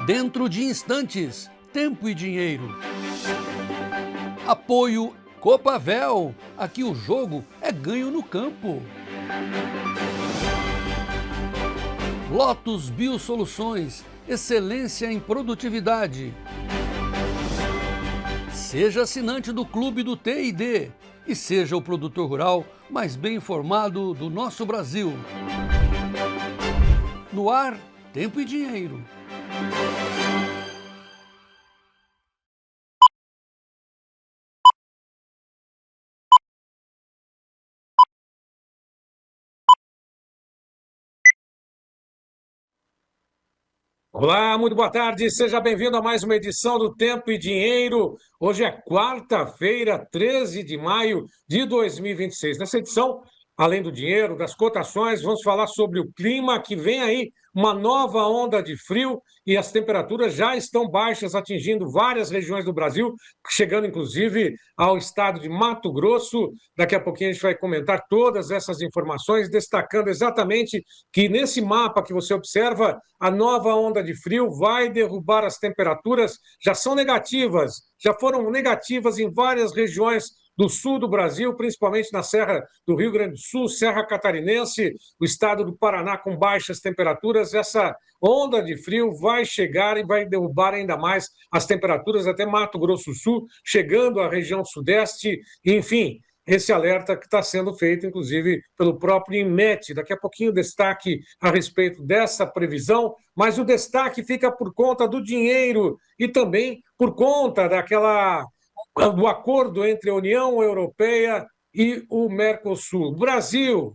Dentro de instantes, tempo e dinheiro. Apoio Copavel. Aqui o jogo é ganho no campo. Lotus Biosoluções, excelência em produtividade. Seja assinante do Clube do TID e seja o produtor rural mais bem informado do nosso Brasil. No ar, tempo e dinheiro. Olá, muito boa tarde, seja bem-vindo a mais uma edição do Tempo e Dinheiro. Hoje é quarta-feira, 13 de maio de 2026. Nessa edição, além do dinheiro, das cotações, vamos falar sobre o clima, que vem aí uma nova onda de frio e as temperaturas já estão baixas, atingindo várias regiões do Brasil, chegando inclusive ao estado de Mato Grosso. Daqui a pouquinho a gente vai comentar todas essas informações, destacando exatamente que nesse mapa que você observa, a nova onda de frio vai derrubar as temperaturas, já são negativas, já foram negativas em várias regiões do sul do Brasil, principalmente na Serra do Rio Grande do Sul, Serra Catarinense, o estado do Paraná com baixas temperaturas. Essa onda de frio vai chegar e vai derrubar ainda mais as temperaturas até Mato Grosso do Sul, chegando à região sudeste, enfim. Esse alerta que está sendo feito, inclusive, pelo próprio INMET. Daqui a pouquinho, destaque a respeito dessa previsão, mas o destaque fica por conta do dinheiro e também por conta do acordo entre a União Europeia e o Mercosul. O Brasil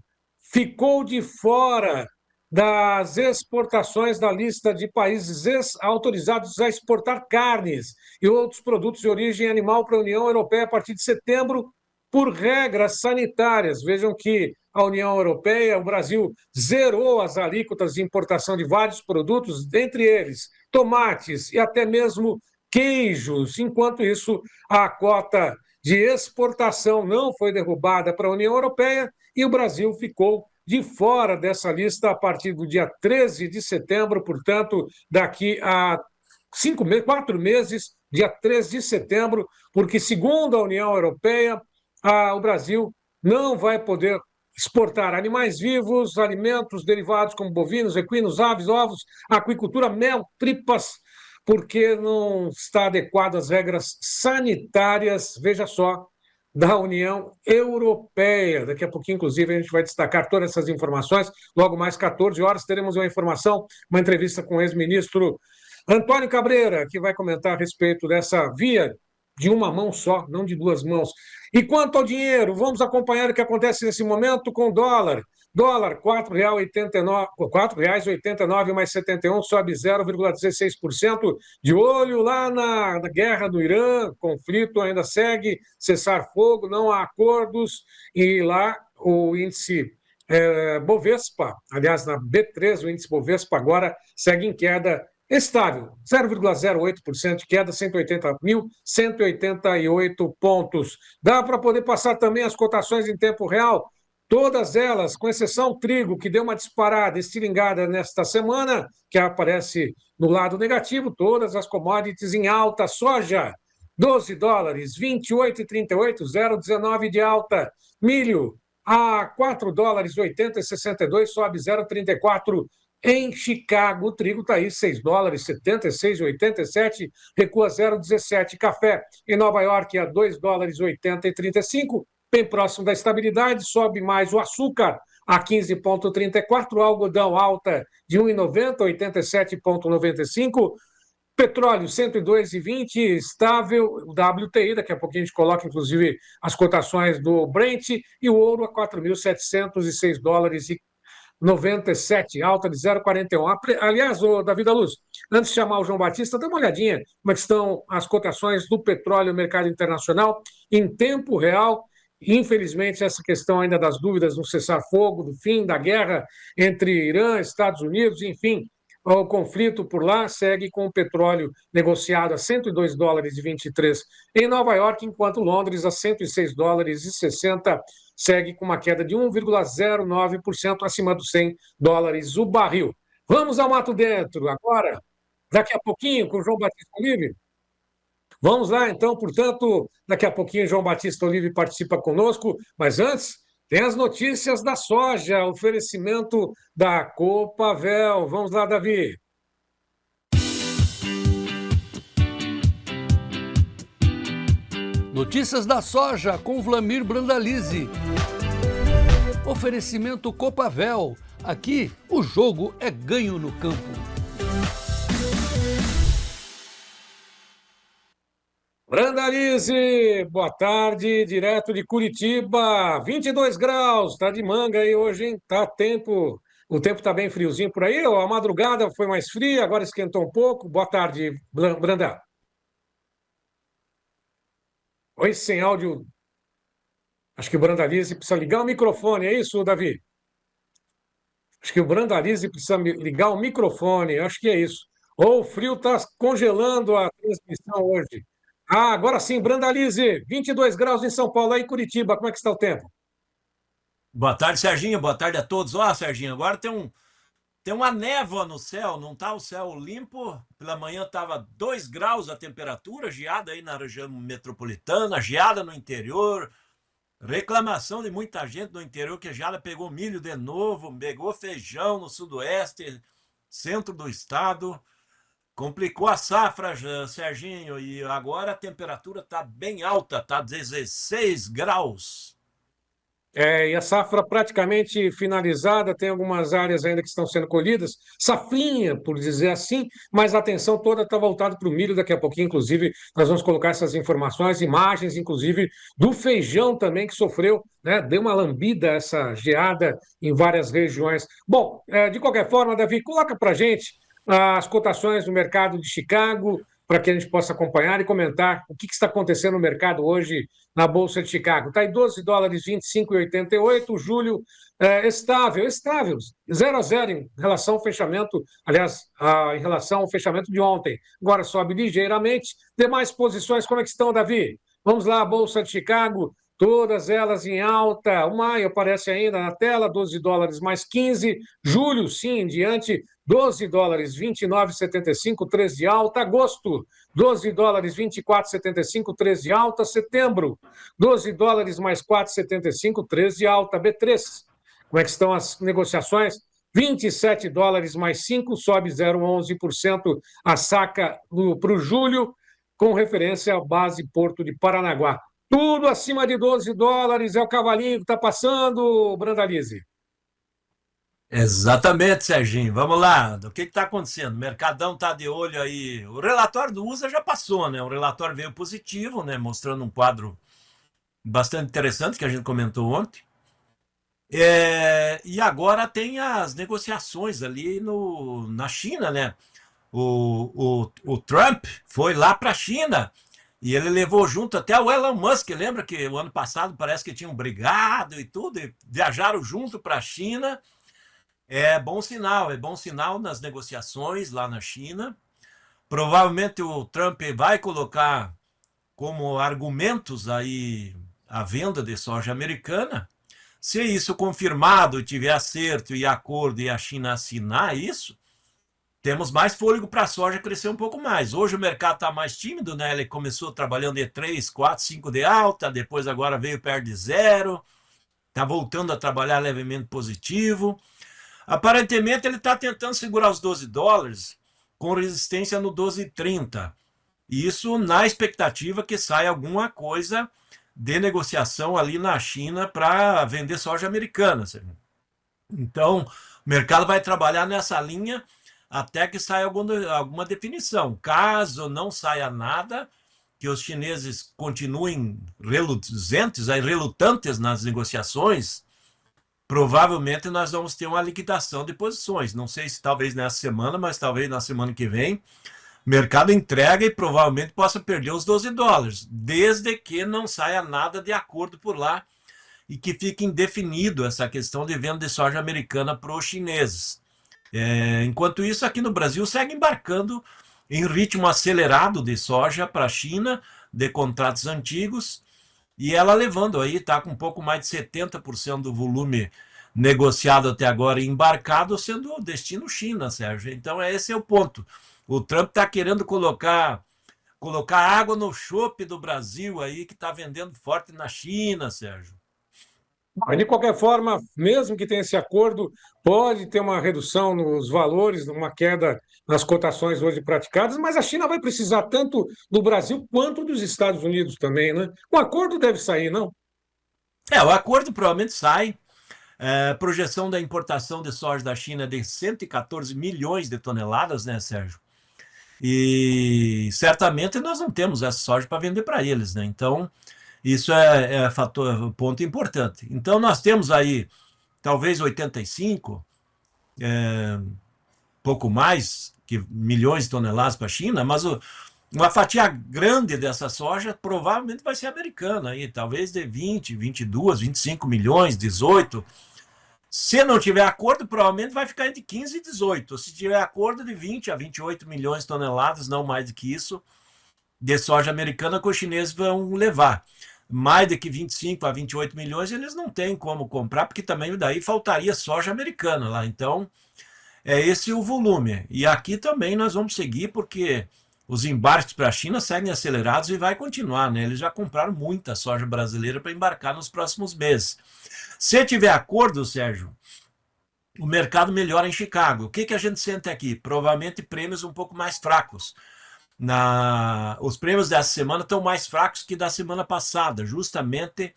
ficou de fora das exportações da lista de países autorizados a exportar carnes e outros produtos de origem animal para a União Europeia a partir de setembro, por regras sanitárias. Vejam que a União Europeia, o Brasil zerou as alíquotas de importação de vários produtos, dentre eles tomates e até mesmo queijos. Enquanto isso, a cota de exportação não foi derrubada para a União Europeia e o Brasil ficou de fora dessa lista a partir do dia 13 de setembro, portanto, daqui a 4 meses, dia 13 de setembro, porque, segundo a União Europeia, o Brasil não vai poder exportar animais vivos, alimentos derivados como bovinos, equinos, aves, ovos, aquicultura, mel, tripas, porque não está adequado às regras sanitárias, veja só, da União Europeia. Daqui a pouquinho, inclusive, a gente vai destacar todas essas informações. Logo mais 14 horas teremos uma informação, uma entrevista com o ex-ministro Antônio Cabreira, que vai comentar a respeito dessa via de uma mão só, não de duas mãos. E quanto ao dinheiro, vamos acompanhar o que acontece nesse momento com o dólar. Dólar, R$ 4,89 mais 71, sobe 0,16%. De olho lá na guerra do Irã, conflito ainda segue, cessar fogo, não há acordos. E lá o índice Bovespa, aliás, na B3, o índice Bovespa agora segue em queda estável, 0,08% de queda, 180.188 pontos. Dá para poder passar também as cotações em tempo real, todas elas, com exceção trigo, que deu uma disparada, estilingada nesta semana, que aparece no lado negativo, todas as commodities em alta. Soja, $12, 28,38, 0,19 de alta. Milho, a $4,80 e 62, sobe 0,34. Em Chicago, o trigo está aí, $6, 76,87, recua 0,17. Café em Nova York a $2,80 e 35, bem próximo da estabilidade, sobe mais o açúcar a 15,34, algodão alta de 1,90, 87,95, petróleo 102,20, estável, o WTI, daqui a pouquinho a gente coloca inclusive as cotações do Brent, e o ouro a $4.706 e 97, alta de 0,41. Aliás, Davi da Luz, antes de chamar o João Batista, dá uma olhadinha como é que estão as cotações do petróleo no mercado internacional em tempo real. Infelizmente, essa questão ainda das dúvidas no cessar-fogo, do fim da guerra entre Irã, Estados Unidos, enfim, o conflito por lá segue com o petróleo negociado a $102,23 em Nova York, enquanto Londres a $106,60 segue com uma queda de 1,09% acima dos $100 o barril. Vamos ao Mato Dentro agora. daqui a pouquinho com o João Batista Olive? Vamos lá, então, portanto, daqui a pouquinho João Batista Olive participa conosco, mas antes tem as notícias da soja, oferecimento da Copavel. Vamos lá, Davi. Notícias da soja com Vlamir Brandalize. Oferecimento Copavel. Aqui o jogo é ganho no campo. Brandalize, boa tarde, direto de Curitiba, 22 graus, tá de manga aí hoje, hein? Tá tempo, o tempo tá bem friozinho por aí, ó, a madrugada foi mais fria, agora esquentou um pouco. Boa tarde, Branda. Oi, sem áudio. Acho que o Brandalize precisa ligar o microfone, é isso, Davi? Acho que o Brandalize precisa ligar o microfone, acho que é isso. Ou o frio está congelando a transmissão hoje. Ah, agora sim, Brandalize, 22 graus em São Paulo, aí em Curitiba, como é que está o tempo? Boa tarde, Serginho. Boa tarde a todos. Ó, Serginho, agora tem uma névoa no céu, não tá o céu limpo. Pela manhã tava 2 graus a temperatura, geada aí na região metropolitana, geada no interior. Reclamação de muita gente no interior que a geada pegou milho de novo, pegou feijão no sudoeste, centro do estado. Complicou a safra, Serginho, e agora a temperatura tá bem alta, tá 16 graus. É, e a safra praticamente finalizada, tem algumas áreas ainda que estão sendo colhidas, safrinha, por dizer assim, mas a atenção toda está voltada para o milho. Daqui a pouquinho, inclusive, nós vamos colocar essas informações, imagens, inclusive, do feijão também que sofreu, né? Deu uma lambida essa geada em várias regiões. Bom, de qualquer forma, Davi, coloca para gente as cotações do mercado de Chicago, para que a gente possa acompanhar e comentar o que está acontecendo no mercado hoje na Bolsa de Chicago. Está em 12 dólares 25,88. Julho estável, 0 a 0 em relação ao fechamento, aliás, em relação ao fechamento de ontem. Agora sobe ligeiramente. Demais posições, como é que estão, Davi? Vamos lá, Bolsa de Chicago, todas elas em alta. O maio aparece ainda na tela, 12 dólares mais 15. Julho, sim, em diante, 12 dólares 29,75, 13 de alta. Agosto, 12 dólares 24,75, 13 de alta. Setembro, 12 dólares mais 4,75, 13 de alta. B3, como é que estão as negociações? 27 dólares mais 5, sobe 0,11% a saca para o julho, com referência à base Porto de Paranaguá. Tudo acima de 12 dólares, é o cavalinho que está passando, Brandalize. Exatamente, Serginho. Vamos lá. O que está acontecendo? O Mercadão está de olho aí. O relatório do USA já passou, né? O relatório veio positivo, né? Mostrando um quadro bastante interessante que a gente comentou ontem. E agora tem as negociações ali na China, né? O Trump foi lá para a China e ele levou junto até o Elon Musk. Lembra que o ano passado parece que tinham brigado e tudo, e viajaram junto para a China. É bom sinal nas negociações lá na China. Provavelmente o Trump vai colocar como argumentos aí a venda de soja americana. Se isso confirmado, tiver acerto e acordo e a China assinar isso, temos mais fôlego para a soja crescer um pouco mais. Hoje o mercado está mais tímido, né? Ele começou trabalhando de 3, 4, 5 de alta, depois agora veio perto de 0, está voltando a trabalhar levemente positivo. Aparentemente ele está tentando segurar os 12 dólares com resistência no 12,30. Isso na expectativa que saia alguma coisa de negociação ali na China para vender soja americana. Então, o mercado vai trabalhar nessa linha até que saia alguma definição. Caso não saia nada, que os chineses continuem relutantes nas negociações, provavelmente nós vamos ter uma liquidação de posições. Não sei se talvez nessa semana, mas talvez na semana que vem, o mercado entrega e provavelmente possa perder os 12 dólares, desde que não saia nada de acordo por lá e que fique indefinido essa questão de venda de soja americana para os chineses. Enquanto isso, aqui no Brasil segue embarcando em ritmo acelerado de soja para a China, de contratos antigos, e ela levando aí, está com um pouco mais de 70% do volume negociado até agora e embarcado sendo destino China, Sérgio. Então esse é o ponto. O Trump está querendo colocar água no chopp do Brasil aí, que está vendendo forte na China, Sérgio. Mas, de qualquer forma, mesmo que tenha esse acordo, pode ter uma redução nos valores, uma queda nas cotações hoje praticadas, mas a China vai precisar tanto do Brasil quanto dos Estados Unidos também, né? O acordo deve sair, não? O acordo provavelmente sai. Projeção da importação de soja da China é de 114 milhões de toneladas, né, Sérgio? E certamente nós não temos essa soja para vender para eles, né? Então, isso é ponto importante. Então, nós temos aí talvez 85, pouco mais que milhões de toneladas para a China, mas uma fatia grande dessa soja provavelmente vai ser americana, aí, talvez de 20, 22, 25 milhões, 18. Se não tiver acordo, provavelmente vai ficar entre 15 e 18. Se tiver acordo, de 20 a 28 milhões de toneladas, não mais do que isso, de soja americana que os chineses vão levar. Mais do que 25 a 28 milhões, eles não têm como comprar, porque também daí faltaria soja americana lá. Então, é esse o volume. E aqui também nós vamos seguir, porque os embarques para a China seguem acelerados e vai continuar, né? Eles já compraram muita soja brasileira para embarcar nos próximos meses. Se tiver acordo, Sérgio, o mercado melhora em Chicago. O que a gente sente aqui? Provavelmente prêmios um pouco mais fracos. Os prêmios dessa semana estão mais fracos que da semana passada, justamente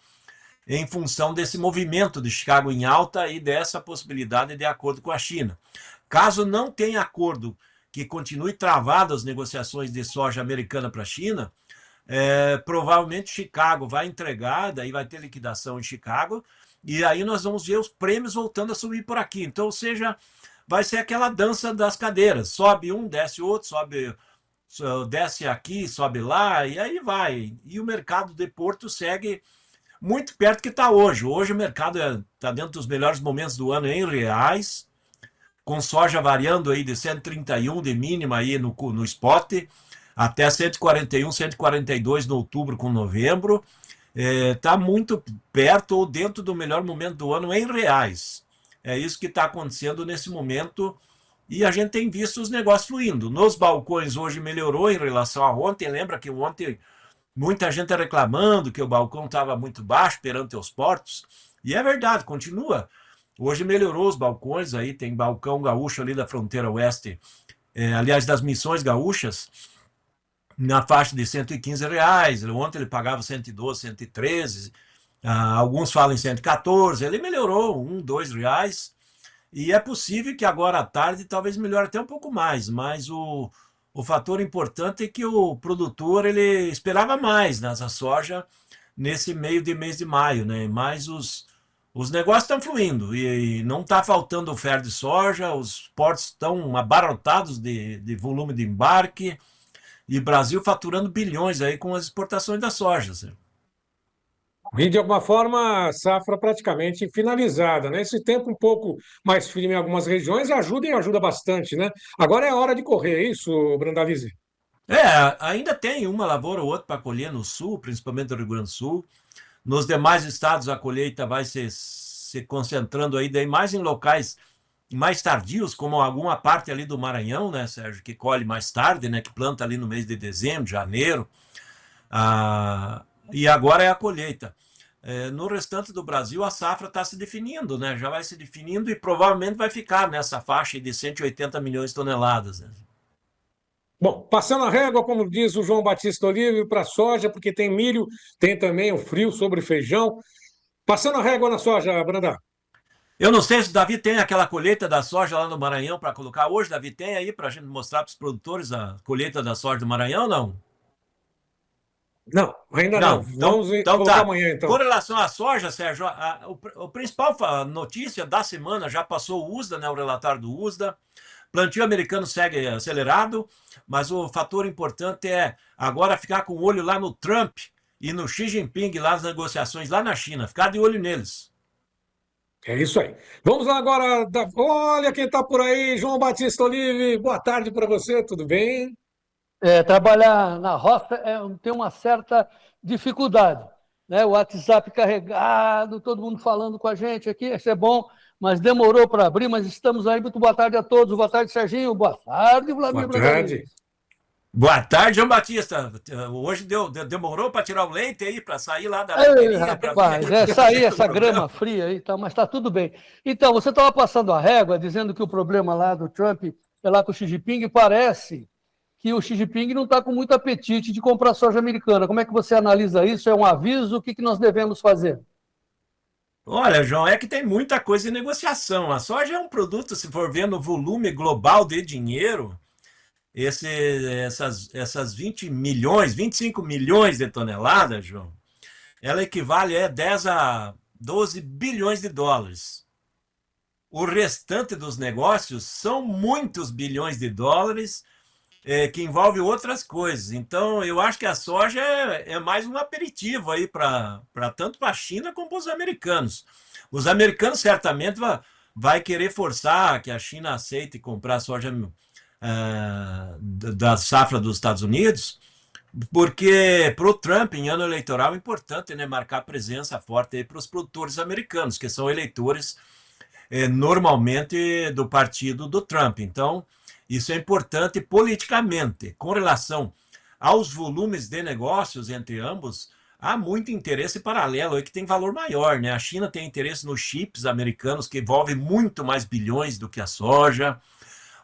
em função desse movimento de Chicago em alta e dessa possibilidade de acordo com a China. Caso não tenha acordo que continue travado as negociações de soja americana para a China, provavelmente Chicago vai entregar, daí vai ter liquidação em Chicago, e aí nós vamos ver os prêmios voltando a subir por aqui. Então, ou seja, vai ser aquela dança das cadeiras. Sobe um, desce outro, desce aqui, sobe lá, e aí vai. E o mercado de Porto segue muito perto que está hoje. Hoje o mercado está dentro dos melhores momentos do ano em reais, com soja variando aí de 131 de mínima aí no spot, até 141, 142 no outubro com novembro. Está muito perto ou dentro do melhor momento do ano em reais. É isso que está acontecendo nesse momento e a gente tem visto os negócios fluindo. Nos balcões hoje melhorou em relação a ontem. Lembra que ontem muita gente reclamando que o balcão estava muito baixo perante os portos, e é verdade, continua. Hoje melhorou os balcões, aí tem balcão gaúcho ali da fronteira oeste, aliás, das Missões Gaúchas, na faixa de R$ 115. Ontem ele pagava 112, 113, alguns falam em 114, ele melhorou R$ 1, R$ 2, e é possível que agora à tarde talvez melhore até um pouco mais, mas o fator importante é que o produtor ele esperava mais nessa soja nesse meio de mês de maio, né? Mas os negócios estão fluindo e não está faltando oferta de soja, os portos estão abarrotados de volume de embarque e Brasil faturando bilhões aí com as exportações da soja. Certo? E, de alguma forma, a safra praticamente finalizada, né? Esse tempo um pouco mais firme em algumas regiões ajuda e ajuda bastante, né? Agora é a hora de correr, é isso, Brandalize? Ainda tem uma lavoura ou outra para colher no sul, principalmente no Rio Grande do Sul. Nos demais estados a colheita vai se concentrando aí daí mais em locais mais tardios, como alguma parte ali do Maranhão, né, Sérgio, que colhe mais tarde, né, que planta ali no mês de dezembro, janeiro, e agora é a colheita. No restante do Brasil, a safra está se definindo, né, já vai se definindo e provavelmente vai ficar nessa faixa de 180 milhões de toneladas. Né? Bom, passando a régua, como diz o João Batista Olive, para a soja, porque tem milho, tem também o frio sobre feijão. Passando a régua na soja, Brandão. Eu não sei se o Davi tem aquela colheita da soja lá no Maranhão para colocar hoje. Davi, tem aí para a gente mostrar para os produtores a colheita da soja do Maranhão, não? Não, ainda não. Não, Vamos colocar tá. amanhã, então. Com relação à soja, Sérgio, o principal notícia da semana já passou o USDA, né, o relatório do USDA. Plantio americano segue acelerado, mas o fator importante é agora ficar com o olho lá no Trump e no Xi Jinping, lá nas negociações lá na China. Ficar de olho neles. É isso aí. Vamos lá agora. Olha quem está por aí, João Batista Olive. Boa tarde para você, tudo bem? Trabalhar na roça tem uma certa dificuldade, né? O WhatsApp carregado, todo mundo falando com a gente aqui, isso é bom, mas demorou para abrir, mas estamos aí. Muito boa tarde a todos. Boa tarde, Serginho. Boa tarde, Vladimir Boa tarde. Boa tarde, João Batista. Hoje demorou para tirar o leite aí, para sair lá da bateria? Rapaz, sair essa grama fria aí, tá, mas está tudo bem. Então, você estava passando a régua, dizendo que o problema lá do Trump é lá com o Xi Jinping, e parece que o Xi Jinping não está com muito apetite de comprar soja americana. Como é que você analisa isso? É um aviso? O que nós devemos fazer? Olha, João, é que tem muita coisa em negociação. A soja é um produto, se for ver no volume global de dinheiro, essas 20 milhões, 25 milhões de toneladas, João, ela equivale a 10 a 12 bilhões de dólares. O restante dos negócios são muitos bilhões de dólares, que envolve outras coisas. Então, eu acho que a soja é mais um aperitivo aí tanto para a China como para os americanos. Os americanos certamente vai querer forçar que a China aceite comprar soja da safra dos Estados Unidos, porque para o Trump, em ano eleitoral, é importante, né, marcar presença forte para os produtores americanos, que são eleitores normalmente do partido do Trump. Então, isso é importante politicamente. Com relação aos volumes de negócios entre ambos, há muito interesse paralelo aí que tem valor maior, né? A China tem interesse nos chips americanos, que envolvem muito mais bilhões do que a soja.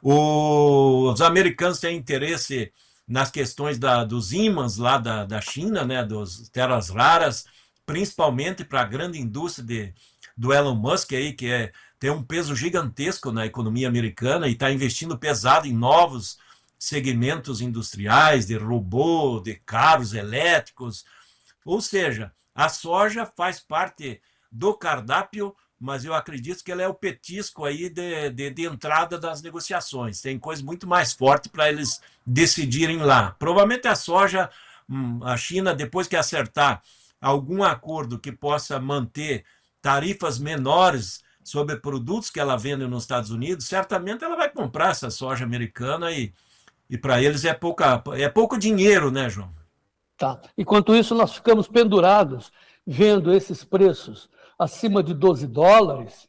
Os americanos têm interesse nas questões dos ímãs lá da China, né? Dos terras raras, principalmente para a grande indústria do Elon Musk aí, que tem um peso gigantesco na economia americana e está investindo pesado em novos segmentos industriais, de robô, de carros elétricos. Ou seja, a soja faz parte do cardápio, mas eu acredito que ela é o petisco aí de entrada das negociações. Tem coisa muito mais forte para eles decidirem lá. Provavelmente a soja, a China, depois que acertar algum acordo que possa manter tarifas menores sobre produtos que ela vende nos Estados Unidos, certamente ela vai comprar essa soja americana e para eles é pouco dinheiro, né, João? Tá. Enquanto isso, nós ficamos pendurados vendo esses preços acima de 12 dólares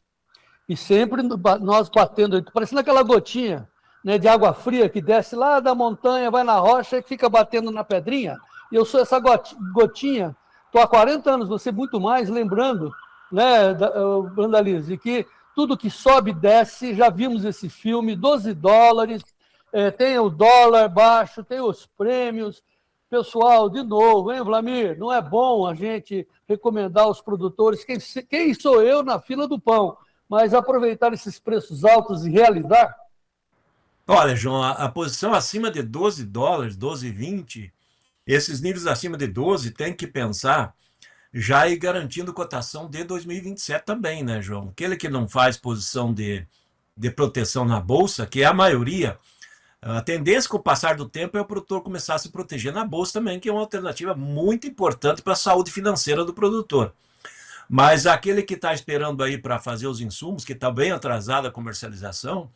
e sempre nós batendo, parecendo aquela gotinha, né, de água fria que desce lá da montanha, vai na rocha e fica batendo na pedrinha. E eu sou essa gotinha, estou há 40 anos, você muito mais, lembrando, né, Brandalize, que tudo que sobe e desce, já vimos esse filme, 12 dólares, tem o dólar baixo, tem os prêmios. Pessoal, de novo, hein, Vlamir? Não é bom a gente recomendar aos produtores, quem sou eu na fila do pão, mas aproveitar esses preços altos e realizar? Olha, João, a posição acima de 12 dólares, 12,20, esses níveis acima de 12 tem que pensar já ir garantindo cotação de 2027 também, né, João? Aquele que não faz posição de proteção na Bolsa, que é a maioria, a tendência com o passar do tempo é o produtor começar a se proteger na Bolsa também, que é uma alternativa muito importante para a saúde financeira do produtor. Mas aquele que está esperando aí para fazer os insumos, que está bem atrasada a comercialização,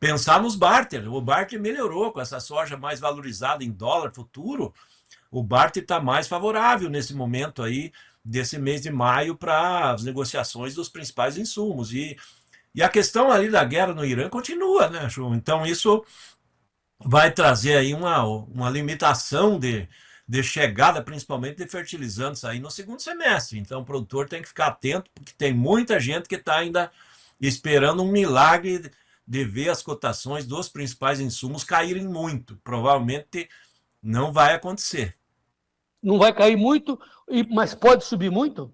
pensar nos barter. O barter melhorou com essa soja mais valorizada em dólar futuro. O barter está mais favorável nesse momento aí, desse mês de maio, para as negociações dos principais insumos. E a questão ali da guerra no Irã continua, né, João? Então, isso vai trazer aí uma limitação de chegada, principalmente de fertilizantes aí no segundo semestre. Então, o produtor tem que ficar atento, porque tem muita gente que está ainda esperando um milagre de ver as cotações dos principais insumos caírem muito. Provavelmente não vai acontecer. Não vai cair muito, mas pode subir muito?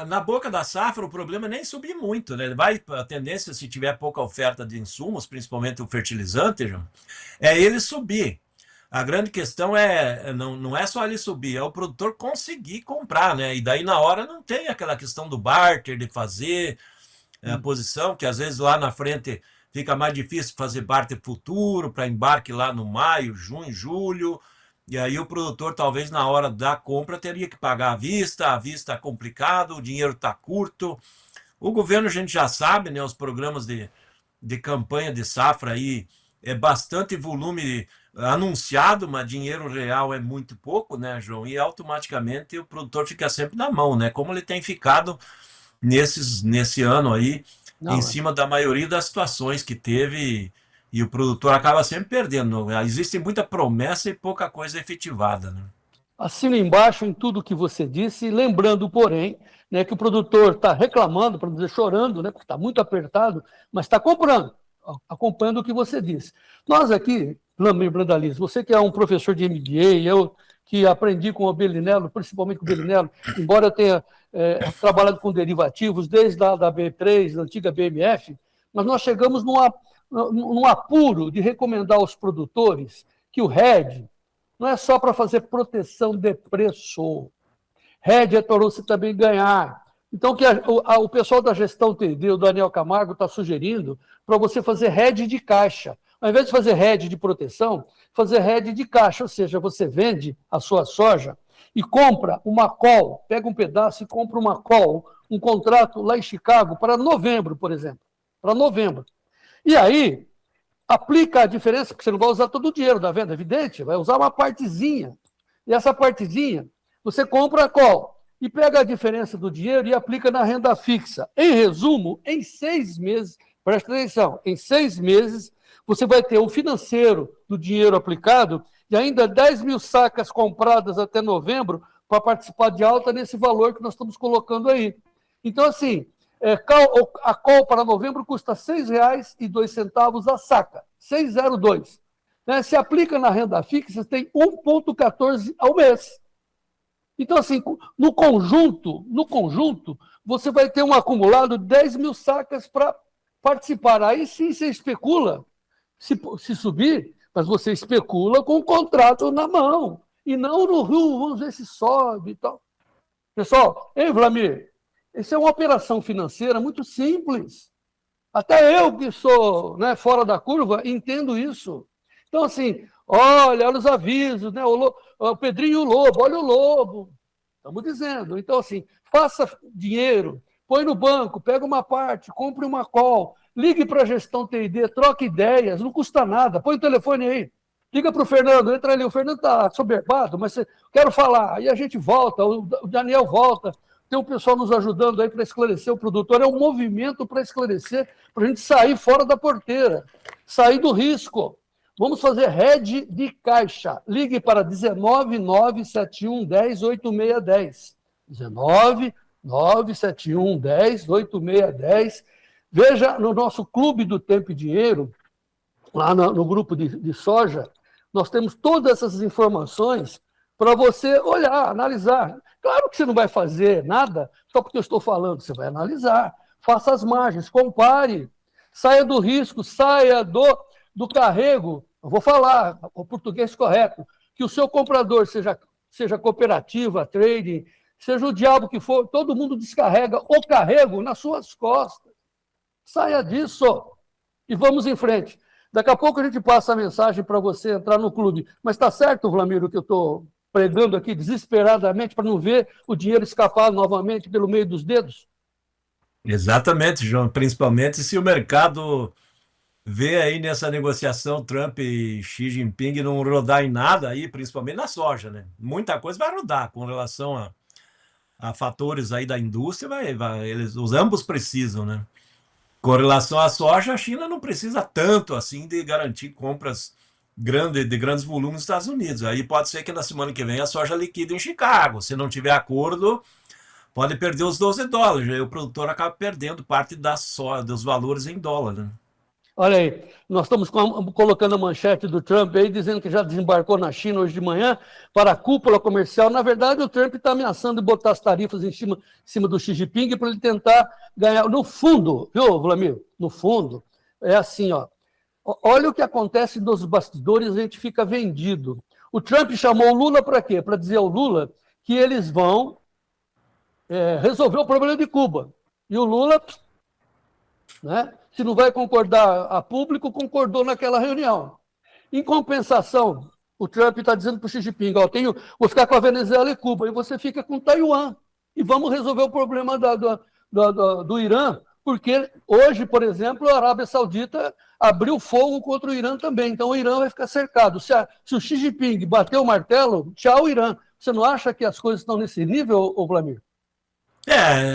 Na boca da safra o problema é nem subir muito, né? A tendência, se tiver pouca oferta de insumos, principalmente o fertilizante, João, é ele subir. A grande questão não é só ele subir, é o produtor conseguir comprar, né? E daí na hora não tem aquela questão do barter, de fazer a posição, que às vezes lá na frente fica mais difícil fazer barter futuro, para embarque lá no maio, junho, julho. E aí o produtor, talvez na hora da compra, teria que pagar à vista está complicado, o dinheiro está curto. O governo, a gente já sabe, né, os programas de campanha de safra aí, é bastante volume anunciado, mas dinheiro real é muito pouco, né, João? E automaticamente o produtor fica sempre na mão, né? Como ele tem ficado nesse ano aí, em Não, cima da maioria das situações que teve, e o produtor acaba sempre perdendo. Existe muita promessa e pouca coisa efetivada, né? assino embaixo em tudo que você disse, lembrando, porém, né, que o produtor está reclamando, para não dizer chorando, né, porque está muito apertado, mas está comprando, acompanhando o que você disse. Nós aqui, Flamir Brandaliz, você que é um professor de MBA, eu que aprendi com o Belinello, principalmente com o Belinello, embora eu tenha trabalhado com derivativos desde da B3, da antiga BMF, mas nós chegamos num apuro de recomendar aos produtores que o hedge não é só para fazer proteção de preço. Hedge é para você também ganhar. Então, o pessoal da gestão TD, o Daniel Camargo, está sugerindo para você fazer hedge de caixa. Ao invés de fazer hedge de proteção, fazer hedge de caixa, ou seja, você vende a sua soja e compra uma call, pega um pedaço e compra uma call, um contrato lá em Chicago para novembro, por exemplo. Para novembro. E aí, aplica a diferença, porque você não vai usar todo o dinheiro da venda, evidente, vai usar uma partezinha. E essa partezinha, você compra a call e pega a diferença do dinheiro e aplica na renda fixa. Em resumo, em 6 meses, presta atenção, em 6 meses, você vai ter o financeiro do dinheiro aplicado e ainda 10 mil sacas compradas até novembro para participar de alta nesse valor que nós estamos colocando aí. Então, assim, a call para novembro custa R$ 6,02 a saca, 6,02. Né? Se aplica na renda fixa, tem 1,14 ao mês. Então, assim, no conjunto, você vai ter um acumulado de 10 mil sacas para participar. Aí sim você especula, se subir, mas você especula com o contrato na mão. E não no Rio, vamos ver se sobe e tal. Pessoal, hein, Vlamir? Essa é uma operação financeira muito simples. Até eu, que sou, né, fora da curva, entendo isso. Então, assim, olha os avisos, né, o Pedrinho e o Lobo, olha o Lobo. Estamos dizendo. Então, assim, faça dinheiro, põe no banco, pega uma parte, compre uma call, ligue para a gestão TD, troque ideias, não custa nada. Põe o telefone aí. Liga para o Fernando, entra ali. O Fernando está soberbado, mas quero falar. Aí a gente volta, o Daniel volta. Tem um pessoal nos ajudando aí para esclarecer o produtor. É um movimento para esclarecer, para a gente sair fora da porteira, sair do risco. Vamos fazer hedge de caixa. Ligue para 19971108610. 19971108610. Veja no nosso clube do Tempo e Dinheiro, lá no grupo de soja, nós temos todas essas informações para você olhar, analisar. Claro que você não vai fazer nada só porque eu estou falando, você vai analisar, faça as margens, compare, saia do risco, saia do carrego. Eu vou falar o português correto, que o seu comprador seja cooperativa, trading, seja o diabo que for, todo mundo descarrega o carrego nas suas costas. Saia disso e vamos em frente. Daqui a pouco a gente passa a mensagem para você entrar no clube. Mas está certo, Vlamiro, que eu estou pregando aqui desesperadamente para não ver o dinheiro escapar novamente pelo meio dos dedos? Exatamente, João. Principalmente se o mercado vê aí nessa negociação Trump e Xi Jinping não rodar em nada aí, principalmente na soja, né? Muita coisa vai rodar com relação a fatores aí da indústria, os ambos precisam, né? Com relação à soja, a China não precisa tanto assim de garantir compras de grandes volumes nos Estados Unidos. Aí pode ser que na semana que vem a soja liquide em Chicago. Se não tiver acordo, pode perder os $12. Aí o produtor acaba perdendo parte dos valores em dólar, né? Olha aí, nós estamos colocando a manchete do Trump aí, dizendo que já desembarcou na China hoje de manhã para a cúpula comercial. Na verdade, o Trump está ameaçando botar as tarifas em cima do Xi Jinping para ele tentar ganhar. No fundo, viu, Vlamir? No fundo, é assim, ó. Olha o que acontece nos bastidores, a gente fica vendido. O Trump chamou o Lula para quê? Para dizer ao Lula que eles vão resolver o problema de Cuba. E o Lula, né, se não vai concordar a público, concordou naquela reunião. Em compensação, o Trump está dizendo para o Xi Jinping, ó, vou ficar com a Venezuela e Cuba, e você fica com Taiwan. E vamos resolver o problema do Irã, porque hoje, por exemplo, a Arábia Saudita abriu fogo contra o Irã também. Então o Irã vai ficar cercado. Se o Xi Jinping bater o martelo, tchau, Irã. Você não acha que as coisas estão nesse nível, Vlamir?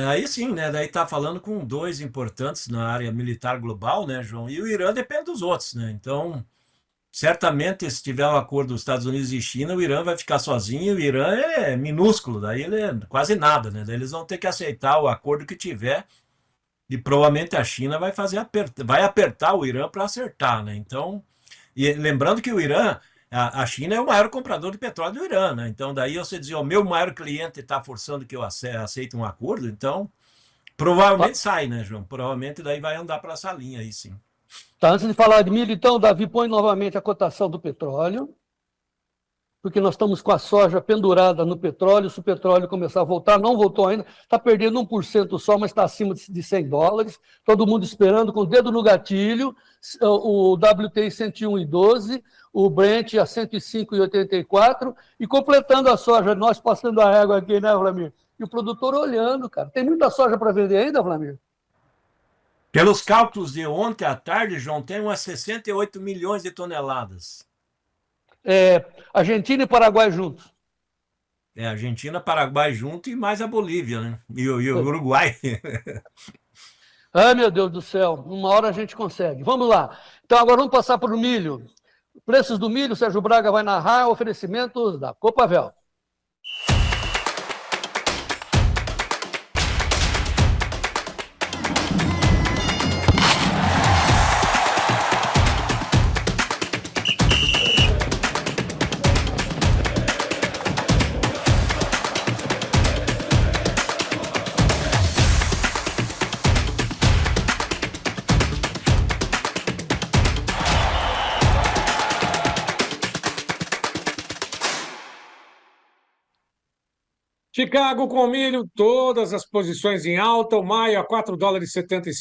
Aí sim, né? Daí tá falando com dois importantes na área militar global, né, João? E o Irã depende dos outros, né? Então, certamente, se tiver um acordo dos Estados Unidos e China, o Irã vai ficar sozinho. O Irã é minúsculo, daí ele é quase nada, né? Daí eles vão ter que aceitar o acordo que tiver e provavelmente a China vai vai apertar o Irã para acertar, né? Então, e lembrando que o Irã, a China é o maior comprador de petróleo do Irã, né? Então, daí você dizer, o meu maior cliente está forçando que eu aceite um acordo, então provavelmente sai, né, João? Provavelmente daí vai andar para essa linha aí, sim. Tá, antes de falar de milho, então, Davi, põe novamente a cotação do petróleo, porque nós estamos com a soja pendurada no petróleo. Se o petróleo começar a voltar, não voltou ainda, está perdendo 1% só, mas está acima de $100. Todo mundo esperando, com o dedo no gatilho, o WTI 101,12, o Brent a 105,84, e completando a soja, nós passando a régua aqui, né, Vlamir? E o produtor olhando, cara. Tem muita soja para vender ainda, Vlamir? Pelos cálculos de ontem à tarde, João, tem umas 68 milhões de toneladas. Argentina e Paraguai juntos. Argentina, Paraguai junto e mais a Bolívia, né? E o Uruguai. Ai, meu Deus do céu, uma hora a gente consegue. Vamos lá. Então, agora vamos passar para o milho. Preços do milho, Sérgio Braga vai narrar oferecimentos da Copavel. Chicago com milho, todas as posições em alta. O maio a $4,70 e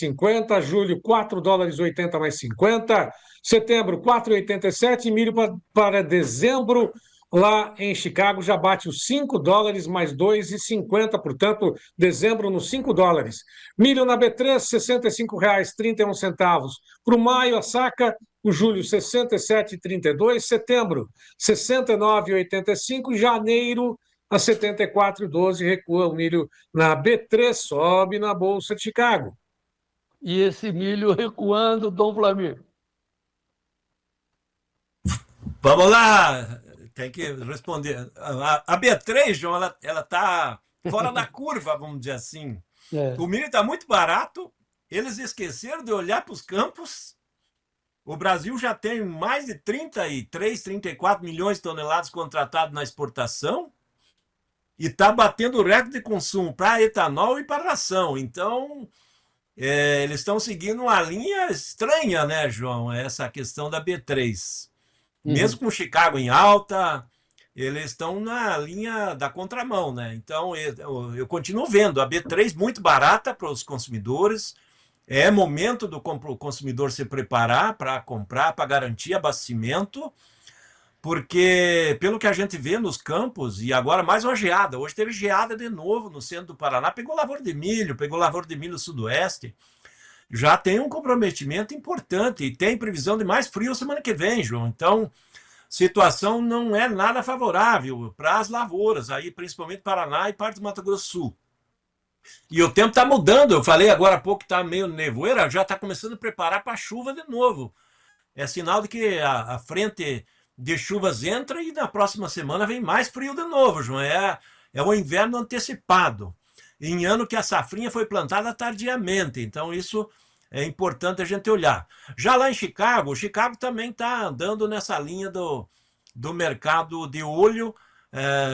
julho $4,80 mais 50, setembro 4,87, milho para dezembro lá em Chicago já bate os $5 mais 2,50, portanto, dezembro nos $5. Milho na B3, R$ 65,31. Para o maio, a saca, o julho 67,32, setembro 69,85, janeiro a 74,12 recua o milho na B3, sobe na Bolsa de Chicago. E esse milho recuando, Dom Vlamir. Vamos lá, tem que responder. A B3, João, ela está fora da curva, vamos dizer assim. O milho está muito barato, eles esqueceram de olhar para os campos. O Brasil já tem mais de 33, 34 milhões de toneladas contratados na exportação. E está batendo o recorde de consumo para etanol e para ração. Então, eles estão seguindo uma linha estranha, né, João? Essa questão da B3. Mesmo com Chicago em alta, eles estão na linha da contramão, né? Então, eu continuo vendo a B3 muito barata para os consumidores. É momento do consumidor se preparar para comprar, para garantir abastecimento. Porque, pelo que a gente vê nos campos, e agora mais uma geada, hoje teve geada de novo no centro do Paraná, pegou lavoura de milho, pegou lavoura de milho no sudoeste, já tem um comprometimento importante e tem previsão de mais frio semana que vem, João. Então, situação não é nada favorável para as lavouras, aí principalmente Paraná e parte do Mato Grosso do Sul. E o tempo está mudando, eu falei agora há pouco que está meio nevoeira, já está começando a preparar para a chuva de novo. É sinal de que a frente de chuvas entra e na próxima semana vem mais frio de novo, João. É o inverno antecipado, em ano que a safrinha foi plantada tardiamente. Então, isso é importante a gente olhar. Já lá em Chicago, Chicago também está andando nessa linha do mercado de olho,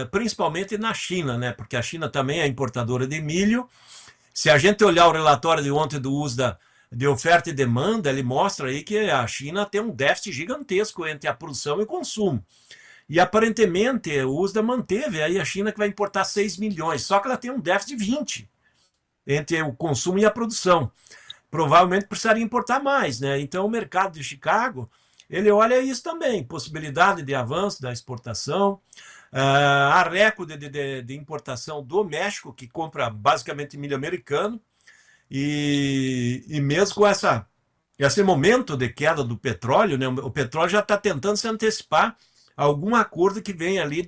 principalmente na China, né? Porque a China também é importadora de milho. Se a gente olhar o relatório de ontem do USDA de oferta e demanda, ele mostra aí que a China tem um déficit gigantesco entre a produção e o consumo. E aparentemente o USDA manteve aí a China que vai importar 6 milhões, só que ela tem um déficit de 20 entre o consumo e a produção. Provavelmente precisaria importar mais, né? Então o mercado de Chicago, ele olha isso também, possibilidade de avanço da exportação, a recorde de importação do México, que compra basicamente milho americano. E mesmo com esse momento de queda do petróleo, né, o petróleo já está tentando se antecipar a algum acordo que vem ali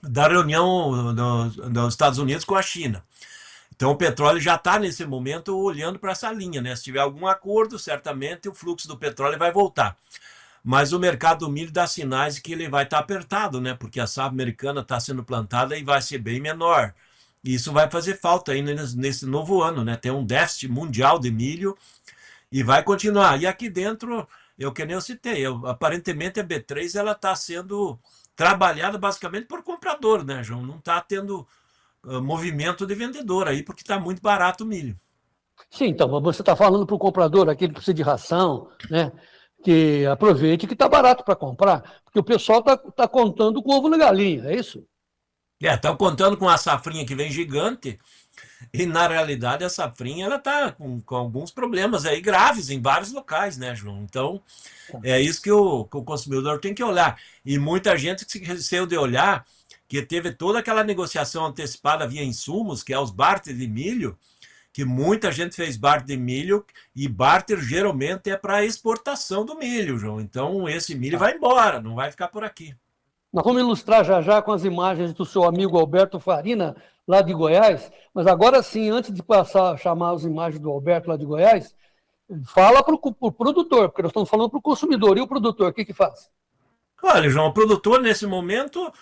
da reunião dos Estados Unidos com a China. Então o petróleo já está nesse momento olhando para essa linha, né? Se tiver algum acordo, certamente o fluxo do petróleo vai voltar. Mas o mercado do milho dá sinais de que ele vai estar apertado, né? Porque a safra americana está sendo plantada e vai ser bem menor. E isso vai fazer falta aí nesse novo ano, né? Tem um déficit mundial de milho e vai continuar. E aqui dentro, que nem eu citei, aparentemente a B3 ela está sendo trabalhada basicamente por comprador, né, João? Não está tendo movimento de vendedor aí, porque está muito barato o milho. Sim, então, você está falando para o comprador, aquele que precisa de ração, né? Que aproveite que está barato para comprar, porque o pessoal está contando com ovo na galinha, é isso? Estão contando com a safrinha que vem gigante, e na realidade a safrinha ela está com alguns problemas aí graves em vários locais, né, João? Então, é isso que o consumidor tem que olhar. E muita gente se esqueceu de olhar que teve toda aquela negociação antecipada via insumos, que é os barter de milho, que muita gente fez barter de milho, e barter geralmente é para exportação do milho, João. Então, esse milho vai embora, não vai ficar por aqui. Nós vamos ilustrar já já com as imagens do seu amigo Alberto Farina, lá de Goiás, mas agora sim, antes de passar a chamar as imagens do Alberto lá de Goiás, fala para o produtor, porque nós estamos falando para o consumidor. E o produtor, o que faz? Olha, João, o produtor, nesse momento,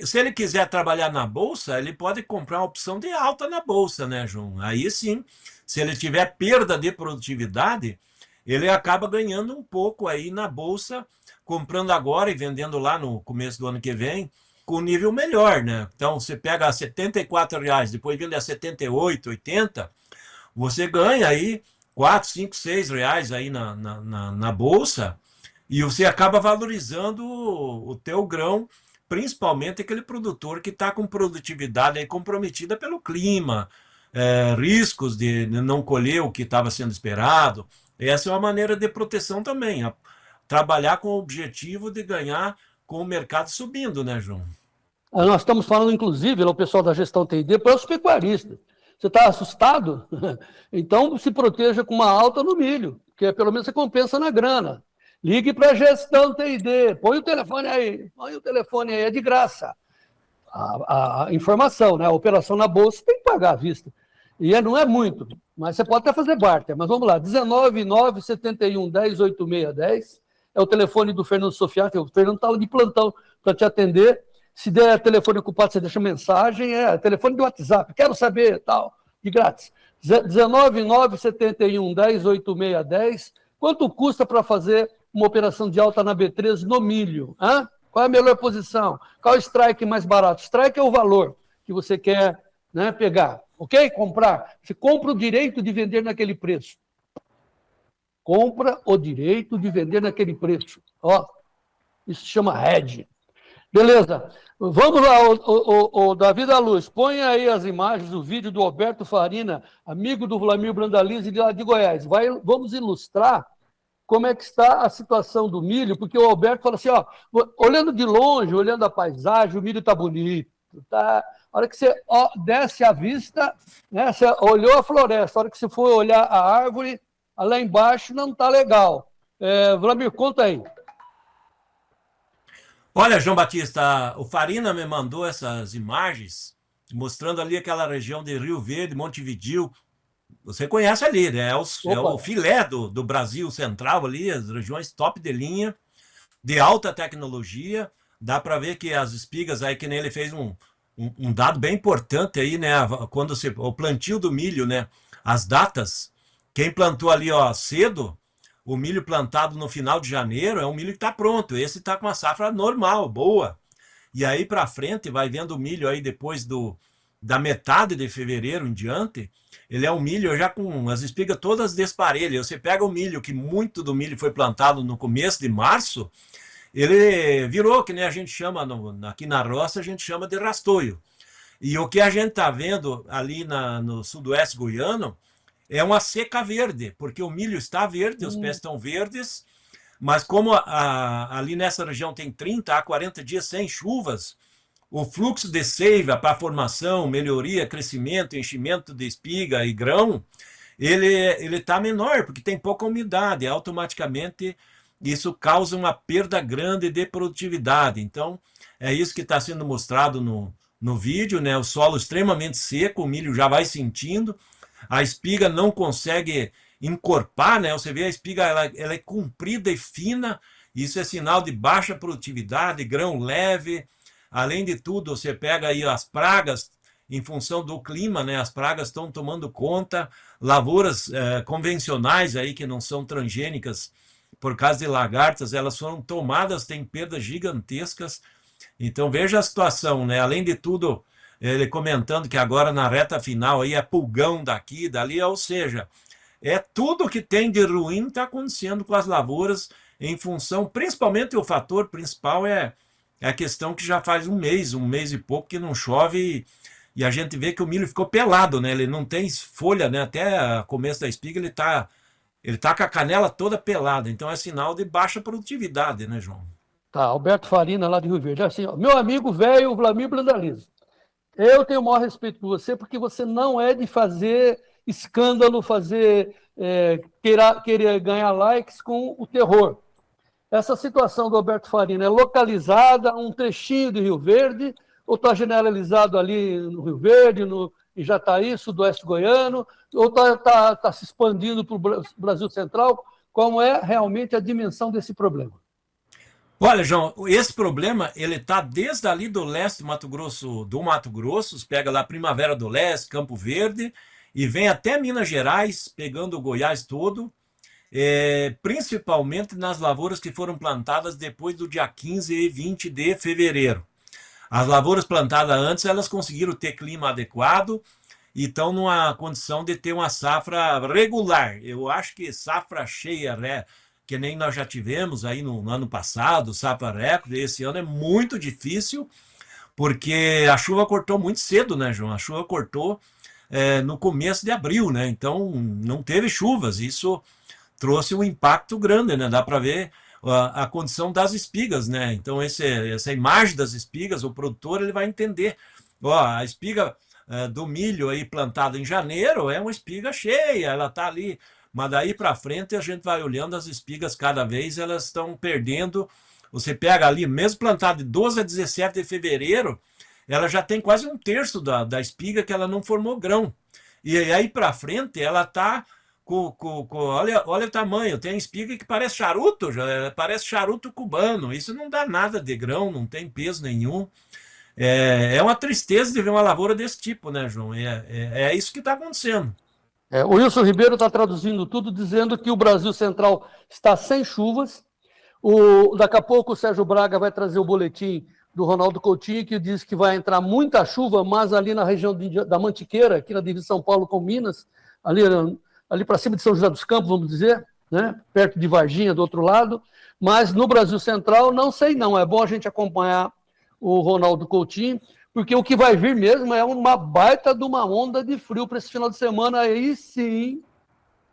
se ele quiser trabalhar na bolsa, ele pode comprar uma opção de alta na bolsa, né, João? Aí sim, se ele tiver perda de produtividade, ele acaba ganhando um pouco aí na bolsa, comprando agora e vendendo lá no começo do ano que vem, com nível melhor, né? Então, você pega a R$ 74, depois vende a 78, 80, você ganha aí 4, 5, 6 reais aí na bolsa, e você acaba valorizando o teu grão, principalmente aquele produtor que está com produtividade aí comprometida pelo clima, riscos de não colher o que estava sendo esperado. Essa é uma maneira de proteção também, trabalhar com o objetivo de ganhar com o mercado subindo, né, João? Nós estamos falando, inclusive, o pessoal da gestão TD, para os pecuaristas. Você está assustado? Então se proteja com uma alta no milho, que pelo menos você compensa na grana. Ligue para a gestão TD, põe o telefone aí, é de graça. A informação, né? A operação na bolsa tem que pagar à vista. E não é muito, mas você pode até fazer barter. Mas vamos lá, 19971108610 é o telefone do Fernando Sofiati. O Fernando está de plantão para te atender. Se der telefone ocupado, você deixa mensagem. Telefone do WhatsApp, quero saber, tal, de grátis. 19971108610. Quanto custa para fazer uma operação de alta na B3 no milho? Qual é a melhor posição? Qual é o strike mais barato? Strike é o valor que você quer, né, pegar. Ok? Comprar. Você compra o direito de vender naquele preço. Compra o direito de vender naquele preço. Isso se chama hedge. Beleza. Vamos lá, o Davi da Luz. Põe aí as imagens, o vídeo do Alberto Farina, amigo do Vlamir Brandalize de Goiás. Vamos ilustrar como é que está a situação do milho, porque o Alberto fala assim, olhando de longe, olhando a paisagem, o milho está bonito, tá? A hora que você desce a vista, né, você olhou a floresta, a hora que você for olhar a árvore, lá embaixo não está legal. Vlamir, conta aí. Olha, João Batista, o Farina me mandou essas imagens, mostrando ali aquela região de Rio Verde, Montevidéu. Você conhece ali, né? É o filé do Brasil Central ali, as regiões top de linha, de alta tecnologia. Dá para ver que as espigas aí, que nem ele fez um dado bem importante aí, né? Quando o plantio do milho, né? As datas, quem plantou ali, cedo, o milho plantado no final de janeiro é um milho que está pronto. Esse está com uma safra normal, boa. E aí para frente, vai vendo o milho aí depois da metade de fevereiro em diante, ele é um milho já com as espigas todas desparelhas. Você pega o milho, que muito do milho foi plantado no começo de março, ele virou, que nem a gente chama, aqui na roça, a gente chama de rastoio. E o que a gente está vendo ali no sudoeste goiano é uma seca verde, porque o milho está verde, os pés estão verdes, mas como ali nessa região tem 30 a 40 dias sem chuvas, o fluxo de seiva para formação, melhoria, crescimento, enchimento de espiga e grão, ele está menor, porque tem pouca umidade. Automaticamente, isso causa uma perda grande de produtividade. Então, é isso que está sendo mostrado no no vídeo, né? O solo extremamente seco, o milho já vai sentindo, a espiga não consegue encorpar, né? Você vê a espiga, ela é comprida e fina, isso é sinal de baixa produtividade, grão leve. Além de tudo, você pega aí as pragas, em função do clima, né? As pragas estão tomando conta, lavouras convencionais aí que não são transgênicas por causa de lagartas, elas foram tomadas, têm perdas gigantescas. Então veja a situação, né? Além de tudo, ele comentando que agora na reta final aí é pulgão daqui, dali, ou seja, é tudo que tem de ruim está acontecendo com as lavouras em função, principalmente o fator principal é a questão que já faz um mês e pouco que não chove e a gente vê que o milho ficou pelado, né? Ele não tem folha, né? Até o começo da espiga ele tá com a canela toda pelada, então é sinal de baixa produtividade, né, João? Tá, Alberto Farina, lá de Rio Verde. Assim, ó, meu amigo velho Vlamir Brandalize, eu tenho o maior respeito por você, porque você não é de fazer escândalo, querer ganhar likes com o terror. Essa situação do Alberto Farina é localizada, um trechinho de Rio Verde, ou está generalizado ali no Rio Verde, em Jataí, sudoeste goiano, ou está se expandindo para o Brasil Central? Como é realmente a dimensão desse problema? Olha, João, esse problema ele tá desde ali do leste do Mato Grosso, você pega lá Primavera do Leste, Campo Verde, e vem até Minas Gerais, pegando o Goiás todo, principalmente nas lavouras que foram plantadas depois do dia 15 e 20 de fevereiro. As lavouras plantadas antes, elas conseguiram ter clima adequado e estão numa condição de ter uma safra regular. Eu acho que safra cheia, né, que nem nós já tivemos aí no ano passado, safra recorde, esse ano é muito difícil, porque a chuva cortou muito cedo, né, João? A chuva cortou no começo de abril, né? Então não teve chuvas. Isso trouxe um impacto grande, né? Dá para ver a condição das espigas, né? Então essa imagem das espigas, o produtor ele vai entender. Ó, a espiga do milho aí plantada em janeiro é uma espiga cheia, ela está ali, mas daí para frente a gente vai olhando as espigas cada vez elas estão perdendo. Você pega ali, mesmo plantada de 12 a 17 de fevereiro, ela já tem quase um terço da espiga que ela não formou grão. E aí para frente ela está olha o tamanho, tem espiga que parece charuto, parece charuto cubano. Isso não dá nada de grão, não tem peso nenhum. É uma tristeza de ver uma lavoura desse tipo, né, João? É isso que está acontecendo. O Wilson Ribeiro está traduzindo tudo, dizendo que o Brasil Central está sem chuvas. Daqui a pouco o Sérgio Braga vai trazer o boletim do Ronaldo Coutinho, que diz que vai entrar muita chuva, mas ali na região da Mantiqueira, aqui na divisa de São Paulo com Minas, ali para cima de São José dos Campos, vamos dizer, né? Perto de Varginha, do outro lado. Mas no Brasil Central, não sei não. É bom a gente acompanhar o Ronaldo Coutinho, porque o que vai vir mesmo é uma baita de uma onda de frio para esse final de semana. Aí sim,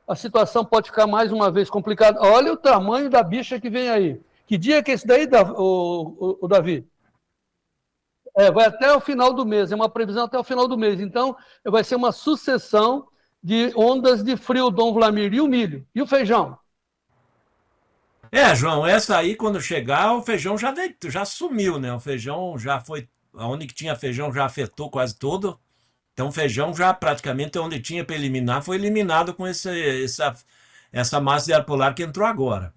a situação pode ficar mais uma vez complicada. Olha o tamanho da bicha que vem aí. Que dia que é esse daí, o Davi? Vai até o final do mês, é uma previsão até o final do mês. Então, vai ser uma sucessão de ondas de frio, Dom Vlamir. E o milho? E o feijão? João, essa aí, quando chegar, o feijão já sumiu, né? O feijão já foi. Onde que tinha feijão já afetou quase tudo. Então, o feijão já praticamente onde tinha para eliminar foi eliminado com essa massa de ar polar que entrou agora.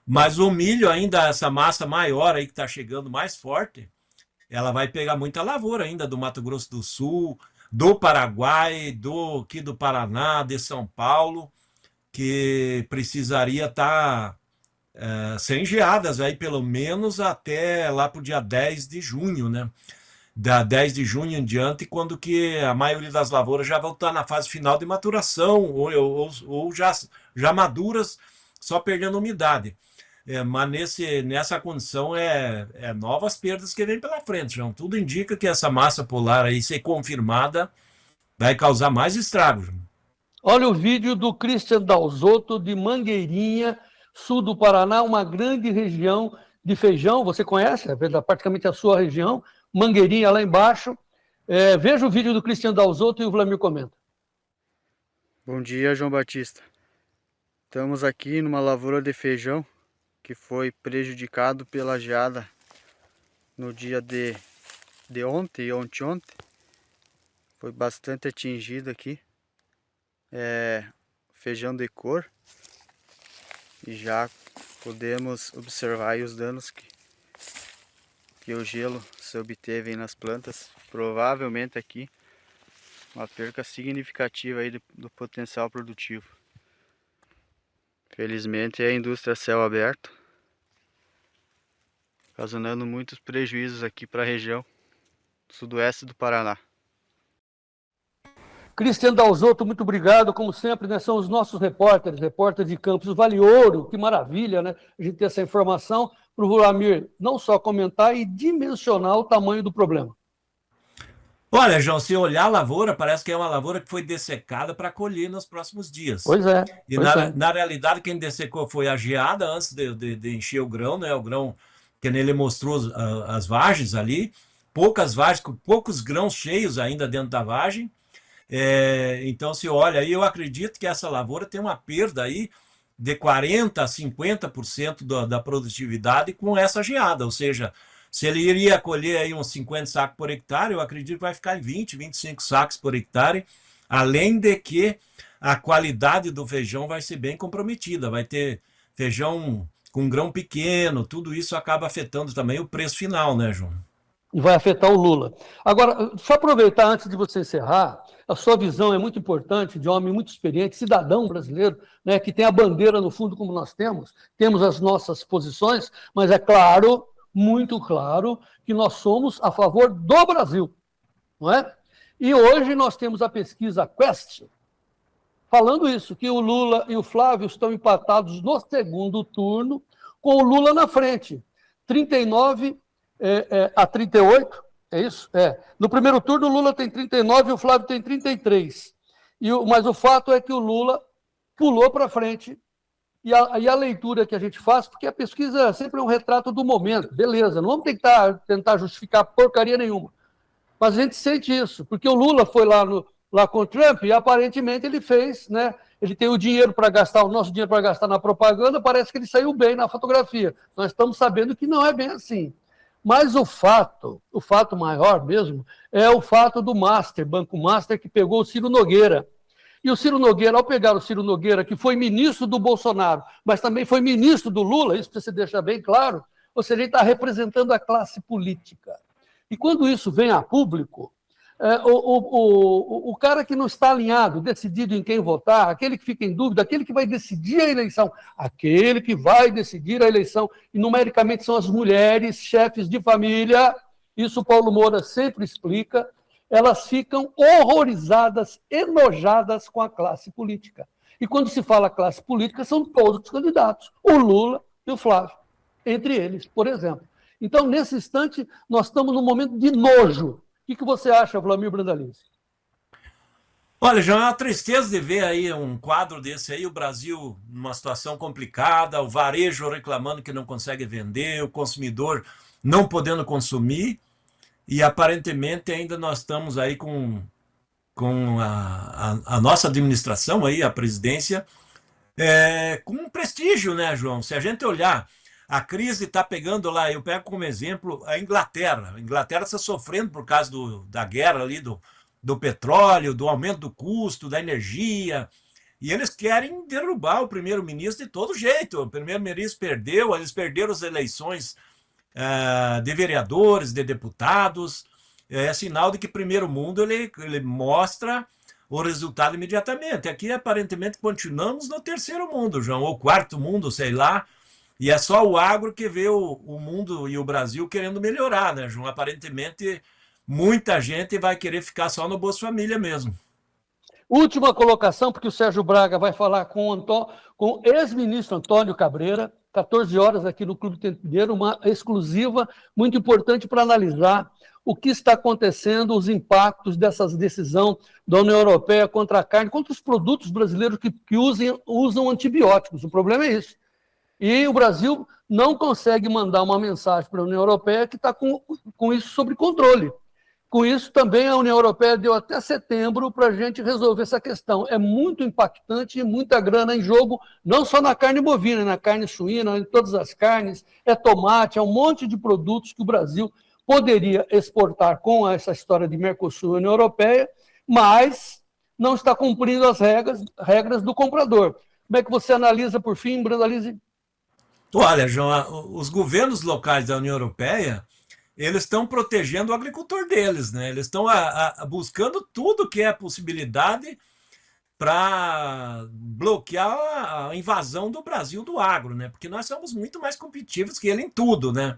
Mas o milho, ainda, essa massa maior aí que está chegando mais forte, ela vai pegar muita lavoura ainda do Mato Grosso do Sul, do Paraguai, aqui do Paraná, de São Paulo, que precisaria estar sem geadas aí pelo menos até lá para o dia 10 de junho, né? Da 10 de junho em diante, quando que a maioria das lavouras já vão estar na fase final de maturação ou já maduras, só perdendo umidade. Mas nessa condição novas perdas que vem pela frente, João. Tudo indica que essa massa polar aí, ser confirmada, vai causar mais estragos. Olha o vídeo do Christian Dalzotto, de Mangueirinha, sul do Paraná, uma grande região de feijão. Você conhece? É praticamente a sua região. Mangueirinha lá embaixo. Veja o vídeo do Christian Dalzotto e o Vlamir comenta. Bom dia, João Batista. Estamos aqui numa lavoura de feijão que foi prejudicado pela geada no dia de de ontem e ontem foi bastante atingido aqui. Feijão de cor. E já podemos observar aí os danos que o gelo se obteve nas plantas. Provavelmente aqui uma perca significativa aí do potencial produtivo. Felizmente é a indústria a céu aberto, ocasionando muitos prejuízos aqui para a região sudoeste do Paraná. Cristian Dalzotto, muito obrigado, como sempre, né? São os nossos repórteres de Campos Vale Ouro, que maravilha, né? A gente ter essa informação para o Vlamir não só comentar e dimensionar o tamanho do problema. Olha, João, se olhar a lavoura, parece que é uma lavoura que foi dessecada para colher nos próximos dias. Pois é. E na realidade, quem dessecou foi a geada antes de encher o grão, né? O grão, que ele mostrou as vagens ali, poucas vagens, com poucos grãos cheios ainda dentro da vagem. Então, se olha aí, eu acredito que essa lavoura tem uma perda aí de 40% a 50% da produtividade com essa geada, ou seja, se ele iria colher aí uns 50 sacos por hectare, eu acredito que vai ficar em 20, 25 sacos por hectare, além de que a qualidade do feijão vai ser bem comprometida, vai ter feijão com grão pequeno, tudo isso acaba afetando também o preço final, né, João? E vai afetar o Lula. Agora, só aproveitar antes de você encerrar, a sua visão é muito importante, de homem muito experiente, cidadão brasileiro, né, que tem a bandeira no fundo como nós temos as nossas posições, mas é claro, muito claro, que nós somos a favor do Brasil, não é? E hoje nós temos a pesquisa Quest falando isso, que o Lula e o Flávio estão empatados no segundo turno, com o Lula na frente, 39 a 38, é isso? No primeiro turno, o Lula tem 39 e o Flávio tem 33. Mas o fato é que o Lula pulou para frente. E a leitura que a gente faz, porque a pesquisa sempre é um retrato do momento, beleza, não vamos tentar justificar porcaria nenhuma. Mas a gente sente isso, porque o Lula foi lá com o Trump e aparentemente ele fez, né? Ele tem o dinheiro para gastar, o nosso dinheiro para gastar na propaganda, parece que ele saiu bem na fotografia. Nós estamos sabendo que não é bem assim. Mas o fato maior mesmo, é o fato do Banco Master, que pegou o Ciro Nogueira. E o Ciro Nogueira, ao pegar o Ciro Nogueira, que foi ministro do Bolsonaro, mas também foi ministro do Lula, isso precisa deixar bem claro, ou seja, ele está representando a classe política. E quando isso vem a público, o cara que não está alinhado, decidido em quem votar, aquele que fica em dúvida, aquele que vai decidir a eleição, aquele que vai decidir a eleição, e numericamente são as mulheres, chefes de família, isso o Paulo Moura sempre explica, elas ficam horrorizadas, enojadas com a classe política. E quando se fala classe política, são todos os candidatos, o Lula e o Flávio, entre eles, por exemplo. Então, nesse instante, nós estamos num momento de nojo. O que você acha, Vlamir Brandalize? Olha, João, é uma tristeza de ver aí um quadro desse aí, o Brasil numa situação complicada, o varejo reclamando que não consegue vender, o consumidor não podendo consumir, e aparentemente ainda nós estamos aí com a nossa administração, aí, a presidência, com um prestígio, né, João? Se a gente olhar, a crise está pegando lá, eu pego como exemplo a Inglaterra. A Inglaterra está sofrendo por causa da guerra ali, do petróleo, do aumento do custo, da energia, e eles querem derrubar o primeiro-ministro de todo jeito. O primeiro-ministro perdeu, eles perderam as eleições de vereadores, de deputados, é sinal de que primeiro mundo ele mostra o resultado imediatamente. Aqui, aparentemente, continuamos no terceiro mundo, João, ou quarto mundo, sei lá, e é só o agro que vê o mundo e o Brasil querendo melhorar, né, João? Aparentemente, muita gente vai querer ficar só no Bolsa Família mesmo. Última colocação, porque o Sérgio Braga vai falar com o ex-ministro Antônio Cabreira, 14 horas aqui no Clube Tempo Mineiro, uma exclusiva muito importante para analisar o que está acontecendo, os impactos dessa decisão da União Europeia contra a carne, contra os produtos brasileiros que usam antibióticos. O problema é isso. E o Brasil não consegue mandar uma mensagem para a União Europeia que está com isso sob controle. Com isso, também a União Europeia deu até setembro para a gente resolver essa questão. É muito impactante e muita grana em jogo, não só na carne bovina, na carne suína, em todas as carnes, é tomate, é um monte de produtos que o Brasil poderia exportar com essa história de Mercosul e União Europeia, mas não está cumprindo as regras do comprador. Como é que você analisa, por fim, Brandalize? Olha, João, os governos locais da União Europeia, eles estão protegendo o agricultor deles, né? Eles estão buscando tudo que é possibilidade para bloquear a invasão do Brasil do agro, né? Porque nós somos muito mais competitivos que ele em tudo, né?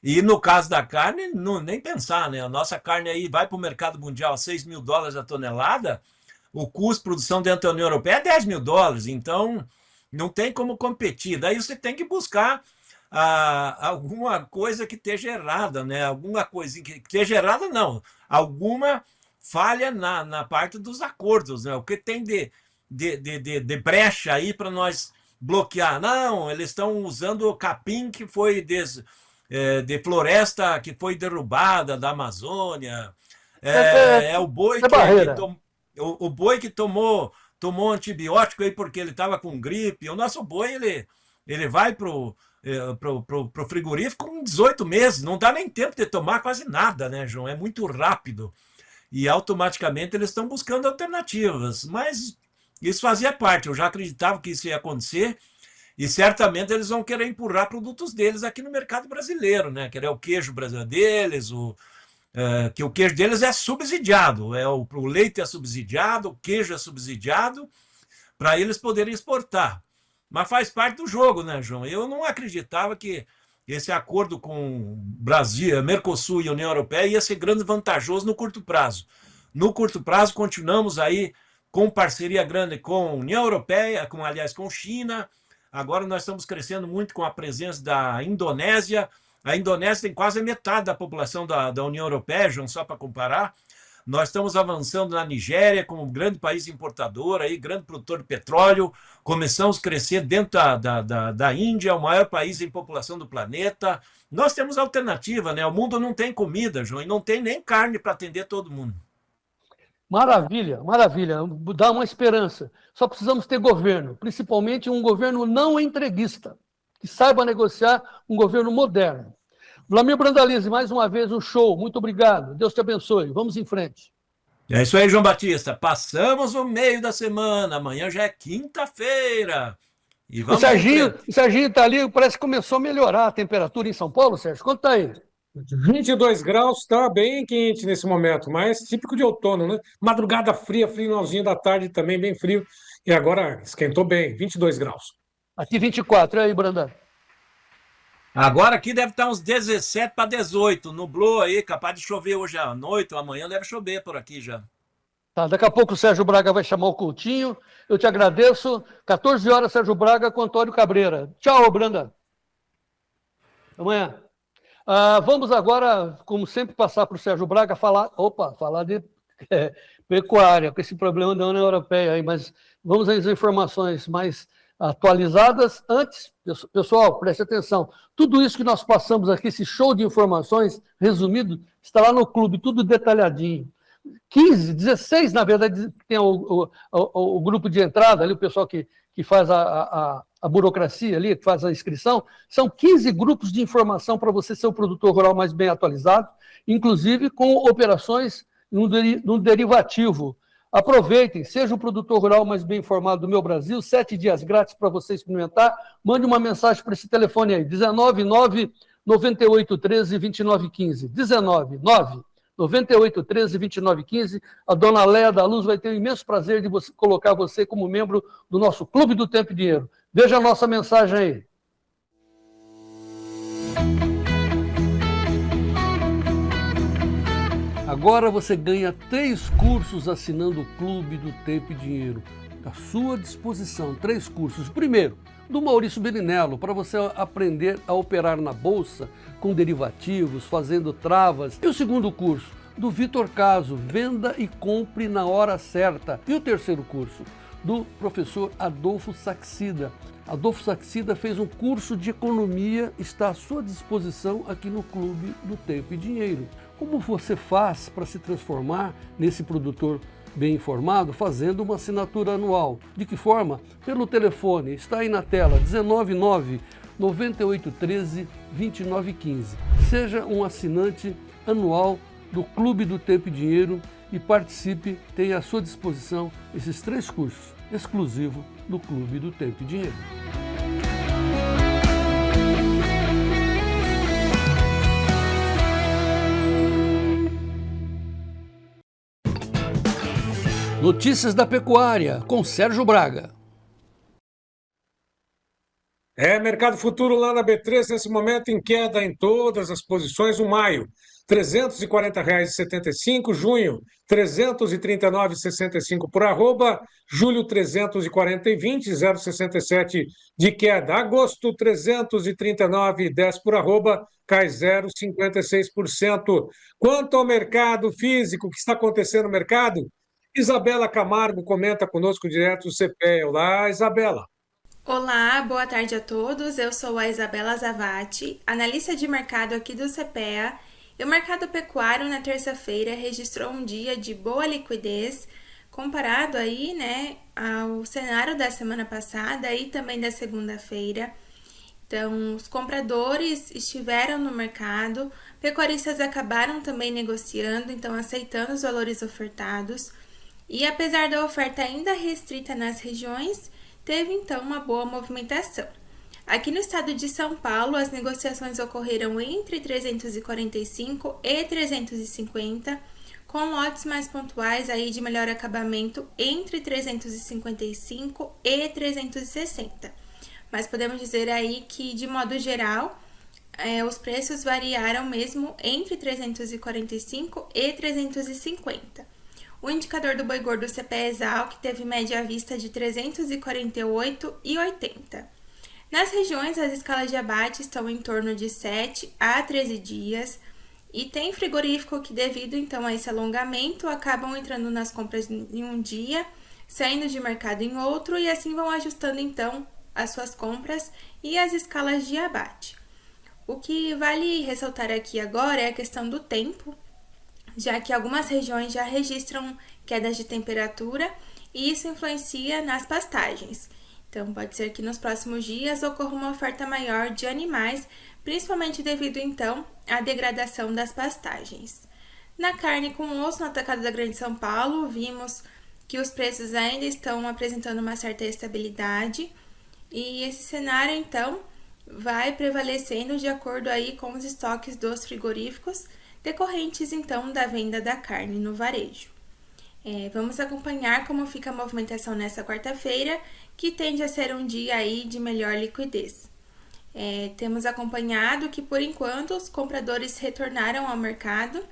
E no caso da carne, não, nem pensar, né? A nossa carne aí vai para o mercado mundial a $6.000 a tonelada, o custo de produção dentro da União Europeia é $10.000, então não tem como competir. Daí você tem que buscar alguma coisa que esteja errada, né? Alguma coisa que esteja errada, não. Alguma falha na parte dos acordos, né? O que tem de brecha aí para nós bloquear? Não, eles estão usando o capim que foi de floresta que foi derrubada da Amazônia. O boi o boi que tomou antibiótico aí porque ele estava com gripe. O nosso boi, ele vai pro frigorífico com 18 meses. Não dá nem tempo de tomar quase nada, né, João? É muito rápido. E automaticamente eles estão buscando alternativas. Mas isso fazia parte. Eu já acreditava que isso ia acontecer. E certamente eles vão querer empurrar produtos deles aqui no mercado brasileiro, né? Querer o queijo brasileiro deles, que o queijo deles é subsidiado, o leite é subsidiado, o queijo é subsidiado, para eles poderem exportar. Mas faz parte do jogo, né, João? Eu não acreditava que esse acordo com Brasil, Mercosul e União Europeia ia ser grande vantajoso no curto prazo. No curto prazo, continuamos aí com parceria grande com a União Europeia, com China. Agora nós estamos crescendo muito com a presença da Indonésia. A Indonésia tem quase a metade da população da União Europeia, João, só para comparar. Nós estamos avançando na Nigéria como um grande país importador, aí, grande produtor de petróleo. Começamos a crescer dentro da Índia, o maior país em população do planeta. Nós temos alternativa, né? O mundo não tem comida, João, e não tem nem carne para atender todo mundo. Maravilha, maravilha. Dá uma esperança. Só precisamos ter governo, principalmente um governo não entreguista, que saiba negociar, um governo moderno. Vlamir Brandalize, mais uma vez um show. Muito obrigado. Deus te abençoe. Vamos em frente. É isso aí, João Batista. Passamos o meio da semana. Amanhã já é quinta-feira. E vamos o Serginho está ali, parece que começou a melhorar a temperatura em São Paulo, Sérgio. Quanto está aí? 22 graus, está bem quente nesse momento, mas típico de outono, né? Madrugada fria, finalzinho da tarde também bem frio. E agora esquentou bem, 22 graus. Aqui 24, e aí, Brandão? Agora aqui deve estar uns 17 para 18. Nublou aí, capaz de chover hoje à noite ou amanhã deve chover por aqui já. Tá, daqui a pouco o Sérgio Braga vai chamar o Coutinho. Eu te agradeço. 14 horas, Sérgio Braga com Antônio Cabreira. Tchau, Branda. Amanhã. Vamos agora, como sempre, passar para o Sérgio Braga falar de pecuária, com esse problema da União Europeia aí, mas vamos às informações mais atualizadas. Antes, pessoal, preste atenção, tudo isso que nós passamos aqui, esse show de informações resumido, está lá no clube, tudo detalhadinho. 16, na verdade, tem o grupo de entrada, ali o pessoal que faz a burocracia ali, que faz a inscrição, são 15 grupos de informação para você ser o produtor rural mais bem atualizado, inclusive com operações no derivativo. Aproveitem, seja o produtor rural mais bem informado do Meu Brasil, 7 dias grátis para você experimentar. Mande uma mensagem para esse telefone aí, 199-9813-2915. 199-9813-2915. A dona Léa da Luz vai ter o imenso prazer de colocar você como membro do nosso Clube do Tempo e Dinheiro. Veja a nossa mensagem aí. Agora você ganha 3 cursos assinando o Clube do Tempo e Dinheiro. À sua disposição, 3 cursos. Primeiro, do Maurício Berinello, para você aprender a operar na Bolsa com derivativos, fazendo travas. E o segundo curso, do Vitor Caso, Venda e Compre na Hora Certa. E o terceiro curso, do professor Adolfo Saxida. Adolfo Saxida fez um curso de economia, está à sua disposição aqui no Clube do Tempo e Dinheiro. Como você faz para se transformar nesse produtor bem informado, fazendo uma assinatura anual? De que forma? Pelo telefone, está aí na tela, 199-9813-2915. seja um assinante anual do Clube do Tempo e Dinheiro e participe, tenha à sua disposição esses 3 cursos exclusivos do Clube do Tempo e Dinheiro. Notícias da Pecuária, com Sérgio Braga. Mercado futuro lá na B3, nesse momento em queda em todas as posições. O maio, R$ 340,75. Junho, R$ 339,65 por arroba. Julho, R$ 340,20, 0,67 de queda. Agosto, R$ 339,10 por arroba, cai 0,56%. Quanto ao mercado físico, o que está acontecendo no mercado? Isabela Camargo comenta conosco direto do CPEA. Olá, Isabela. Olá, boa tarde a todos. Eu sou a Isabela Zavati, analista de mercado aqui do CPEA. E o mercado pecuário na terça-feira registrou um dia de boa liquidez, comparado aí, né, ao cenário da semana passada e também da segunda-feira. Então, os compradores estiveram no mercado, pecuaristas acabaram também negociando, então aceitando os valores ofertados. E apesar da oferta ainda restrita nas regiões, teve então uma boa movimentação. Aqui no estado de São Paulo, as negociações ocorreram entre 345 e 350, com lotes mais pontuais aí de melhor acabamento entre 355 e 360. Mas podemos dizer aí que, de modo geral, os preços variaram mesmo entre 345 e 350. O indicador do boi gordo CPEA Exalc teve média à vista de 348,80. Nas regiões, as escalas de abate estão em torno de 7 a 13 dias e tem frigorífico que, devido então a esse alongamento, acabam entrando nas compras em um dia, saindo de mercado em outro e assim vão ajustando então as suas compras e as escalas de abate. O que vale ressaltar aqui agora é a questão do tempo, já que algumas regiões já registram quedas de temperatura e isso influencia nas pastagens. Então, pode ser que nos próximos dias ocorra uma oferta maior de animais, principalmente devido, então, à degradação das pastagens. Na carne com osso, no atacado da Grande São Paulo, vimos que os preços ainda estão apresentando uma certa estabilidade e esse cenário, então, vai prevalecendo de acordo aí com os estoques dos frigoríficos, decorrentes, então, da venda da carne no varejo. Vamos acompanhar como fica a movimentação nessa quarta-feira, que tende a ser um dia aí de melhor liquidez. Temos acompanhado que, por enquanto, os compradores retornaram ao mercado.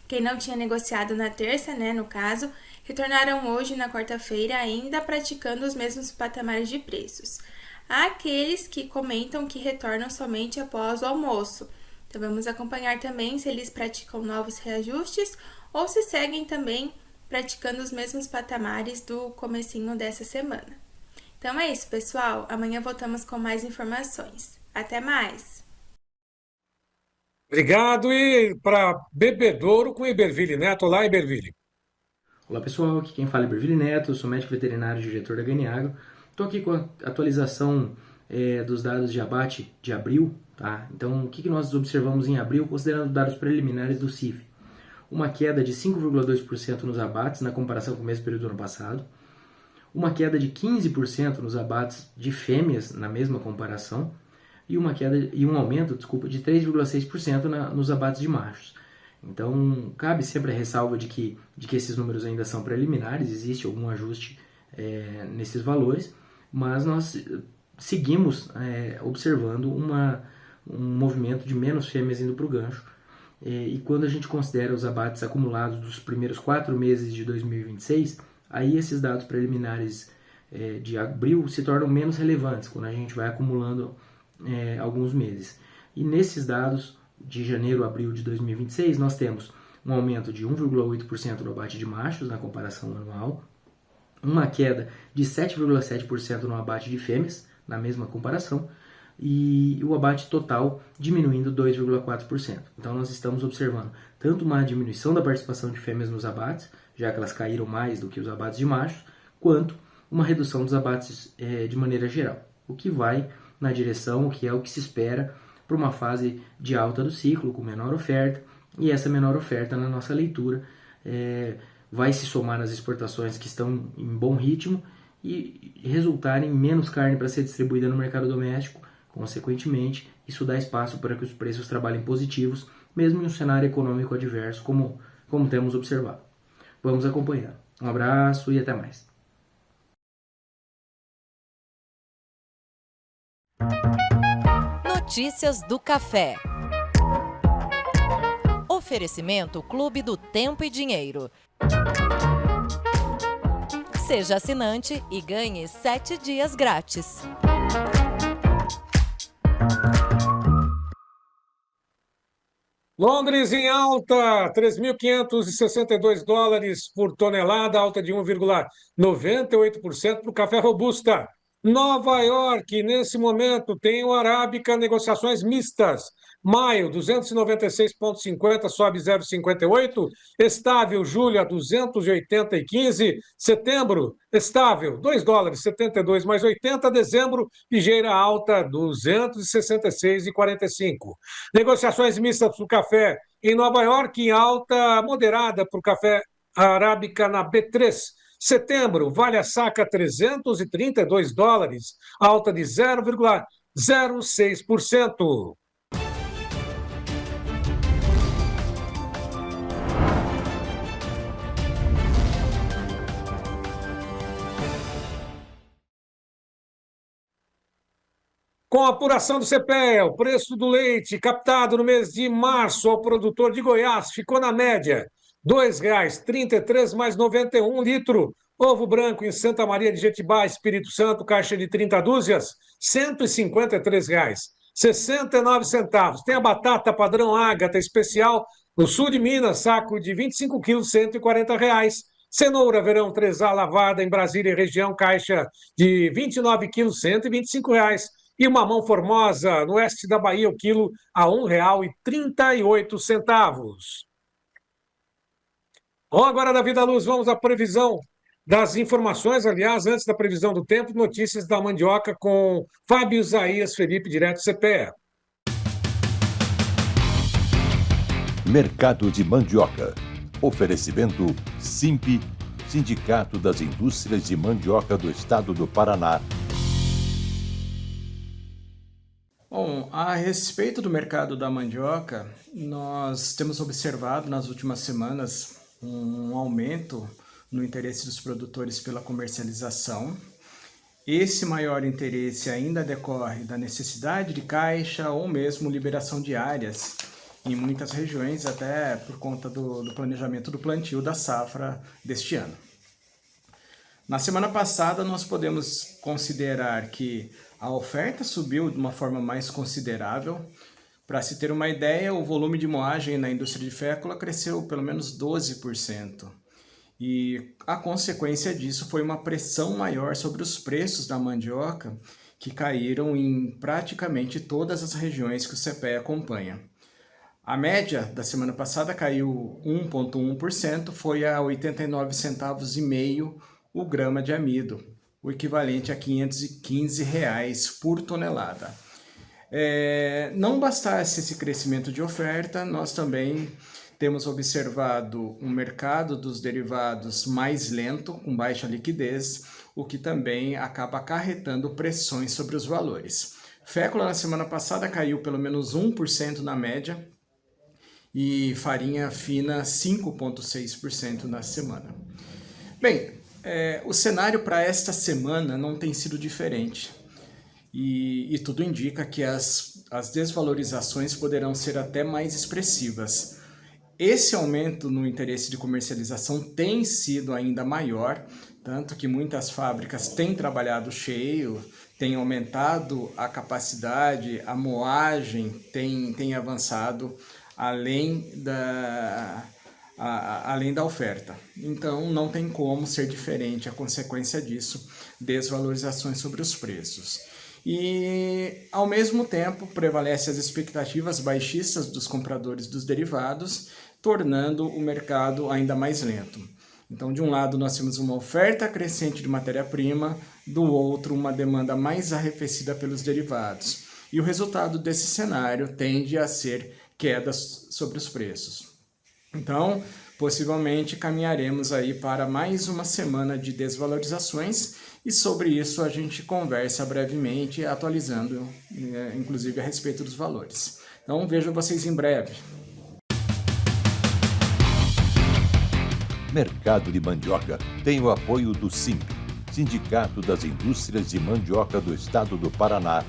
Quem não tinha negociado na terça, né, no caso, retornaram hoje, na quarta-feira, ainda praticando os mesmos patamares de preços. Há aqueles que comentam que retornam somente após o almoço. Então, vamos acompanhar também se eles praticam novos reajustes ou se seguem também praticando os mesmos patamares do comecinho dessa semana. Então é isso, pessoal. Amanhã voltamos com mais informações. Até mais! Obrigado. E para Bebedouro com Iberville Neto. Olá, Iberville. Olá, pessoal. Aqui quem fala é Iberville Neto, sou médico veterinário e diretor da Ganiagro. Estou aqui com a atualização dos dados de abate de abril. Tá? Então, o que nós observamos em abril, considerando dados preliminares do CIF? Uma queda de 5,2% nos abates na comparação com o mesmo período do ano passado, uma queda de 15% nos abates de fêmeas na mesma comparação e um aumento de 3,6% nos abates de machos. Então, cabe sempre a ressalva de que esses números ainda são preliminares, existe algum ajuste nesses valores, mas nós seguimos observando um movimento de menos fêmeas indo para o gancho. E quando a gente considera os abates acumulados dos primeiros 4 meses de 2026, aí esses dados preliminares de abril se tornam menos relevantes, quando a gente vai acumulando alguns meses. E nesses dados de janeiro a abril de 2026, nós temos um aumento de 1,8% no abate de machos na comparação anual, uma queda de 7,7% no abate de fêmeas na mesma comparação, e o abate total diminuindo 2,4%. Então nós estamos observando tanto uma diminuição da participação de fêmeas nos abates, já que elas caíram mais do que os abates de machos, quanto uma redução dos abates de maneira geral, o que vai na direção, o que é o que se espera para uma fase de alta do ciclo, com menor oferta, e essa menor oferta, na nossa leitura, vai se somar nas exportações que estão em bom ritmo e resultar em menos carne para ser distribuída no mercado doméstico. Consequentemente, isso dá espaço para que os preços trabalhem positivos, mesmo em um cenário econômico adverso, como temos observado. Vamos acompanhar. Um abraço e até mais. Notícias do Café. Oferecimento Clube do Tempo e Dinheiro. Seja assinante e ganhe 7 dias grátis. Londres em alta, 3.562 dólares por tonelada, alta de 1,98% para o café robusta. Nova York, nesse momento, tem o Arábica, negociações mistas. Maio, 296,50, sobe 0,58. Estável, julho, a 280,15. Setembro, estável, 2 dólares, 72 mais 80. Dezembro, ligeira alta, 266,45. Negociações mistas para o café em Nova York, em alta moderada para o café Arábica na B3. Setembro, vale a saca 332 dólares, alta de 0,06%. Com a apuração do CPEA, o preço do leite captado no mês de março ao produtor de Goiás ficou na média R$ 2,33 mais 91 litro. Ovo branco em Santa Maria de Jetibá, Espírito Santo, caixa de 30 dúzias, R$ 153,69. Tem a batata padrão Ágata especial no sul de Minas, saco de 25 quilos, R$ 140. Cenoura verão 3A lavada em Brasília e região, caixa de 29 quilos, R$ 125. E o mamão Formosa, no oeste da Bahia, o quilo a R$ 1,38. Bom, agora da Vida Luz, vamos à previsão das informações, aliás, antes da previsão do tempo, notícias da mandioca com Fábio Isaías Felipe, direto CPEA. Mercado de mandioca. Oferecimento SIMP, Sindicato das Indústrias de Mandioca do Estado do Paraná. Bom, a respeito do mercado da mandioca, nós temos observado nas últimas semanas um aumento no interesse dos produtores pela comercialização. Esse maior interesse ainda decorre da necessidade de caixa ou mesmo liberação de áreas em muitas regiões, até por conta do planejamento do plantio da safra deste ano. Na semana passada, nós podemos considerar que a oferta subiu de uma forma mais considerável. Para se ter uma ideia, o volume de moagem na indústria de fécula cresceu pelo menos 12%. E a consequência disso foi uma pressão maior sobre os preços da mandioca, que caíram em praticamente todas as regiões que o CPEA acompanha. A média da semana passada caiu 1,1%, foi a 89 centavos e meio o grama de amido, o equivalente a R$ 515 por tonelada. Não bastasse esse crescimento de oferta, nós também temos observado um mercado dos derivados mais lento, com baixa liquidez, o que também acaba acarretando pressões sobre os valores. Fécula na semana passada caiu pelo menos 1% na média e farinha fina 5,6% na semana. Bem, o cenário para esta semana não tem sido diferente. E tudo indica que as desvalorizações poderão ser até mais expressivas. Esse aumento no interesse de comercialização tem sido ainda maior, tanto que muitas fábricas têm trabalhado cheio, têm aumentado a capacidade, a moagem tem avançado além da oferta. Então não tem como ser diferente a consequência disso, desvalorizações sobre os preços. E, ao mesmo tempo, prevalece as expectativas baixistas dos compradores dos derivados, tornando o mercado ainda mais lento. Então, de um lado, nós temos uma oferta crescente de matéria-prima, do outro, uma demanda mais arrefecida pelos derivados. E o resultado desse cenário tende a ser quedas sobre os preços. Então, possivelmente caminharemos aí para mais uma semana de desvalorizações e sobre isso a gente conversa brevemente, atualizando, inclusive a respeito dos valores. Então, vejo vocês em breve. Mercado de Mandioca tem o apoio do SIMP, Sindicato das Indústrias de Mandioca do Estado do Paraná.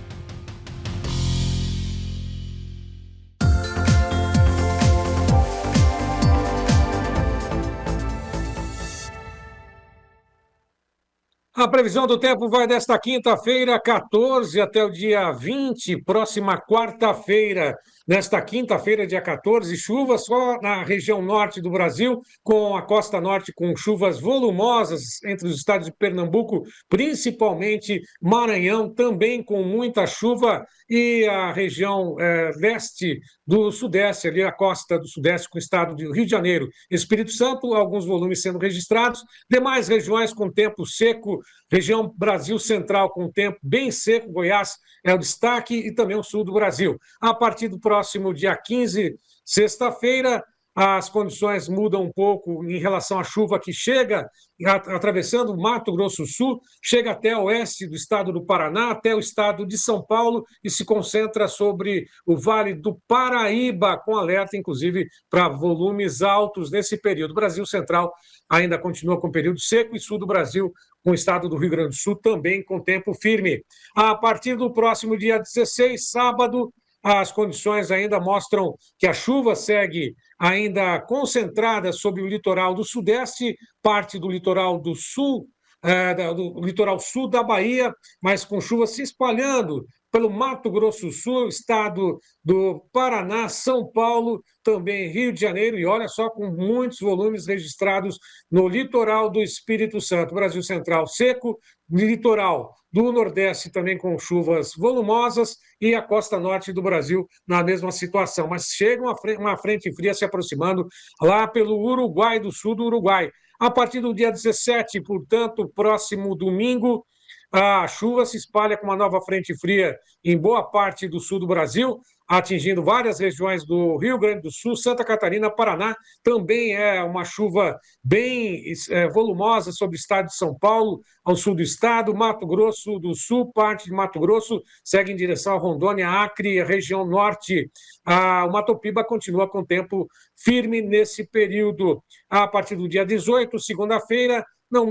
A previsão do tempo vai desta quinta-feira, 14, até o dia 20, próxima quarta-feira. Nesta quinta-feira, dia 14, chuvas só na região norte do Brasil, com a costa norte com chuvas volumosas entre os estados de Pernambuco, principalmente Maranhão, também com muita chuva, e a região leste do sudeste, ali a costa do sudeste com o estado do Rio de Janeiro, Espírito Santo, alguns volumes sendo registrados, demais regiões com tempo seco, região Brasil Central com tempo bem seco, Goiás é o destaque, e também o sul do Brasil. A partir do próximo dia 15, sexta-feira, as condições mudam um pouco em relação à chuva que chega, atravessando o Mato Grosso do Sul, chega até o oeste do estado do Paraná, até o estado de São Paulo, e se concentra sobre o Vale do Paraíba, com alerta, inclusive, para volumes altos nesse período. O Brasil Central ainda continua com período seco, e sul do Brasil, com o estado do Rio Grande do Sul, também com tempo firme. A partir do próximo dia 16, sábado, as condições ainda mostram que a chuva segue ainda concentrada sobre o litoral do sudeste, parte do litoral do sul, do litoral sul da Bahia, mas com chuva se espalhando pelo Mato Grosso do Sul, estado do Paraná, São Paulo, também Rio de Janeiro, e olha só, com muitos volumes registrados no litoral do Espírito Santo. Brasil Central seco, litoral do Nordeste também com chuvas volumosas, e a costa norte do Brasil na mesma situação. Mas chega uma frente fria se aproximando lá pelo Uruguai, do sul do Uruguai. A partir do dia 17, portanto, próximo domingo, a chuva se espalha com uma nova frente fria em boa parte do sul do Brasil, atingindo várias regiões do Rio Grande do Sul, Santa Catarina, Paraná. Também é uma chuva bem volumosa sobre o estado de São Paulo, ao sul do estado, Mato Grosso do Sul, parte de Mato Grosso, segue em direção a Rondônia, Acre, região norte. O Mato Piba continua com tempo firme nesse período. A partir do dia 18, segunda-feira, não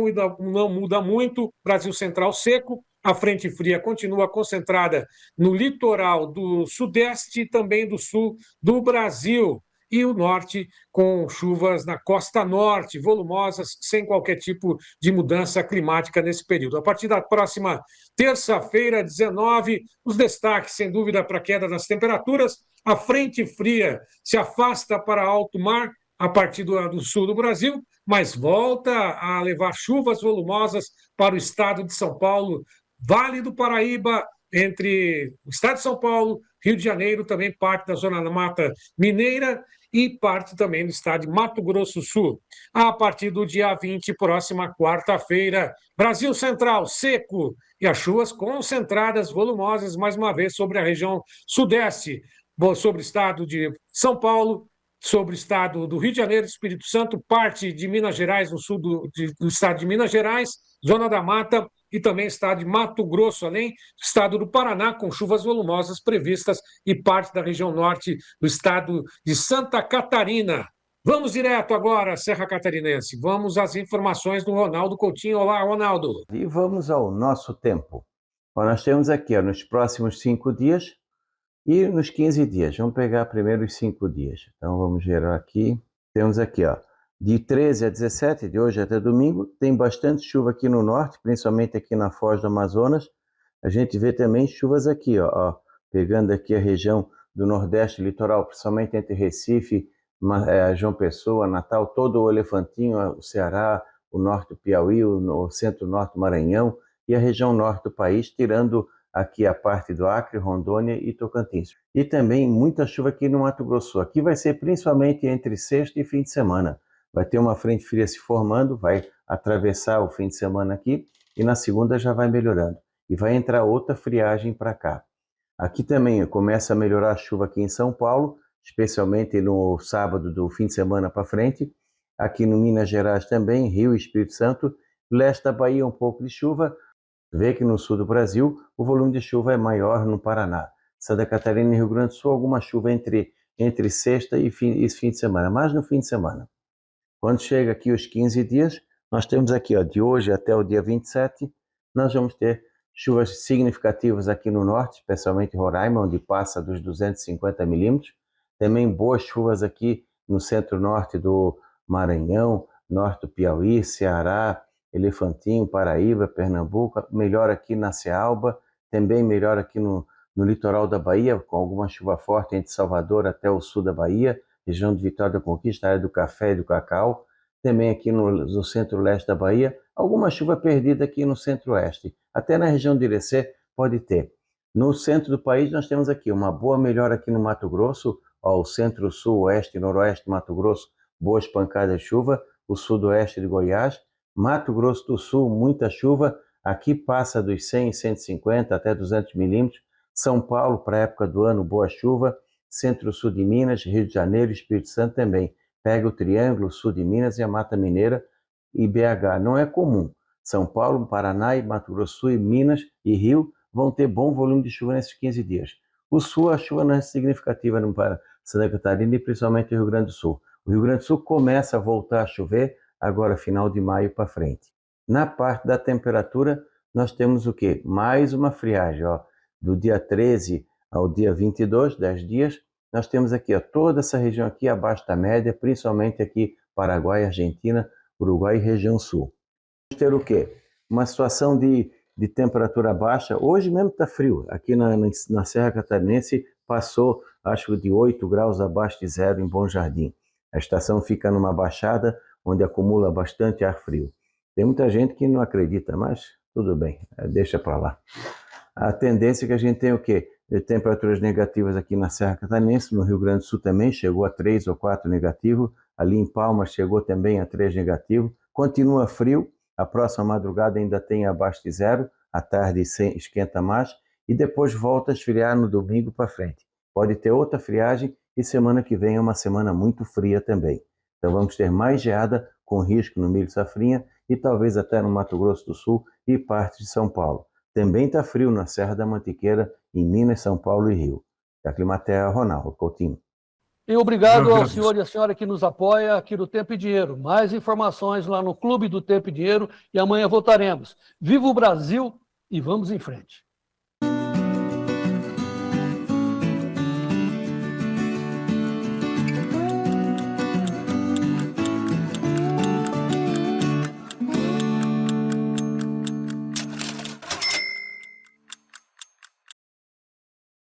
muda muito, Brasil Central seco, a frente fria continua concentrada no litoral do sudeste e também do sul do Brasil, e o norte com chuvas na costa norte, volumosas, sem qualquer tipo de mudança climática nesse período. A partir da próxima terça-feira, 19, os destaques, sem dúvida, para a queda das temperaturas. A frente fria se afasta para alto mar a partir do sul do Brasil, mas volta a levar chuvas volumosas para o estado de São Paulo, Vale do Paraíba, entre o estado de São Paulo, Rio de Janeiro, também parte da zona da Mata Mineira e parte também do estado de Mato Grosso do Sul. A partir do dia 20, próxima quarta-feira, Brasil Central seco e as chuvas concentradas, volumosas, mais uma vez, sobre a região sudeste, sobre o estado de São Paulo, sobre o estado do Rio de Janeiro, Espírito Santo, parte de Minas Gerais, no sul do estado de Minas Gerais, zona da Mata, e também estado de Mato Grosso, além do estado do Paraná, com chuvas volumosas previstas, e parte da região norte do estado de Santa Catarina. Vamos direto agora, Serra Catarinense. Vamos às informações do Ronaldo Coutinho. Olá, Ronaldo. E vamos ao nosso tempo. Bom, nós temos aqui, nos próximos 5 dias e nos 15 dias. Vamos pegar primeiro os 5 dias. Então, vamos ver aqui. Temos aqui, de 13 a 17, de hoje até domingo, tem bastante chuva aqui no norte, principalmente aqui na Foz do Amazonas. A gente vê também chuvas aqui, pegando aqui a região do nordeste litoral, principalmente entre Recife, João Pessoa, Natal, todo o Elefantinho, o Ceará, o norte do Piauí, o centro-norte do Maranhão e a região norte do país, tirando aqui a parte do Acre, Rondônia e Tocantins. E também muita chuva aqui no Mato Grosso. Aqui vai ser principalmente entre sexta e fim de semana. Vai ter uma frente fria se formando, vai atravessar o fim de semana aqui e na segunda já vai melhorando. E vai entrar outra friagem para cá. Aqui também começa a melhorar a chuva aqui em São Paulo, especialmente no sábado do fim de semana para frente. Aqui no Minas Gerais também, Rio e Espírito Santo. Leste da Bahia um pouco de chuva. Vê que no sul do Brasil o volume de chuva é maior no Paraná. Santa Catarina e Rio Grande do Sul, alguma chuva entre sexta e fim de semana, mais no fim de semana. Quando chega aqui os 15 dias, nós temos aqui, ó, de hoje até o dia 27, nós vamos ter chuvas significativas aqui no norte, especialmente Roraima, onde passa dos 250 milímetros. Também boas chuvas aqui no centro-norte do Maranhão, norte do Piauí, Ceará, Elefantinho, Paraíba, Pernambuco, melhor aqui na Cealba, também melhor aqui no litoral da Bahia, com alguma chuva forte entre Salvador até o sul da Bahia, região de Vitória da Conquista, área do café e do cacau. Também aqui no centro-leste da Bahia, alguma chuva perdida aqui no centro-oeste. Até na região de Irecê pode ter. No centro do país nós temos aqui uma boa melhora aqui no Mato Grosso, ó, o centro, sul, oeste e noroeste do Mato Grosso, boas pancadas de chuva, o sudoeste de Goiás, Mato Grosso do Sul, muita chuva, aqui passa dos 100, 150 até 200 milímetros, São Paulo, para a época do ano, boa chuva, centro-sul de Minas, Rio de Janeiro, Espírito Santo também. Pega o Triângulo, sul de Minas e a Mata Mineira e BH. Não é comum. São Paulo, Paraná e Mato Grosso do Sul e Minas e Rio vão ter bom volume de chuva nesses 15 dias. O Sul, a chuva não é significativa para Santa Catarina e principalmente o Rio Grande do Sul. O Rio Grande do Sul começa a voltar a chover agora final de maio para frente. Na parte da temperatura, nós temos o quê? Mais uma friagem, ó. Do dia 13 ao dia 22, 10 dias, nós temos aqui, ó, toda essa região aqui abaixo da média, principalmente aqui Paraguai, Argentina, Uruguai e região sul. Vamos ter o quê? Uma situação de temperatura baixa. Hoje mesmo está frio. Aqui na Serra Catarinense passou, acho, de 8 graus abaixo de zero em Bom Jardim. A estação fica numa baixada onde acumula bastante ar frio. Tem muita gente que não acredita, mas tudo bem, deixa para lá. A tendência é que a gente tem o quê? Temperaturas negativas aqui na Serra Catarinense, no Rio Grande do Sul também chegou a 3 ou 4 negativo, ali em Palmas chegou também a 3 negativo, continua frio, a próxima madrugada ainda tem abaixo de zero, à tarde esquenta mais, e depois volta a esfriar no domingo para frente. Pode ter outra friagem e semana que vem é uma semana muito fria também. Então vamos ter mais geada com risco no milho safrinha e talvez até no Mato Grosso do Sul e parte de São Paulo. Também está frio na Serra da Mantiqueira, em Minas, São Paulo e Rio. Da Climatea, Ronaldo Coutinho. E obrigado ao senhor e à senhora que nos apoia aqui no Tempo e Dinheiro. Mais informações lá no Clube do Tempo e Dinheiro e amanhã voltaremos. Viva o Brasil e vamos em frente.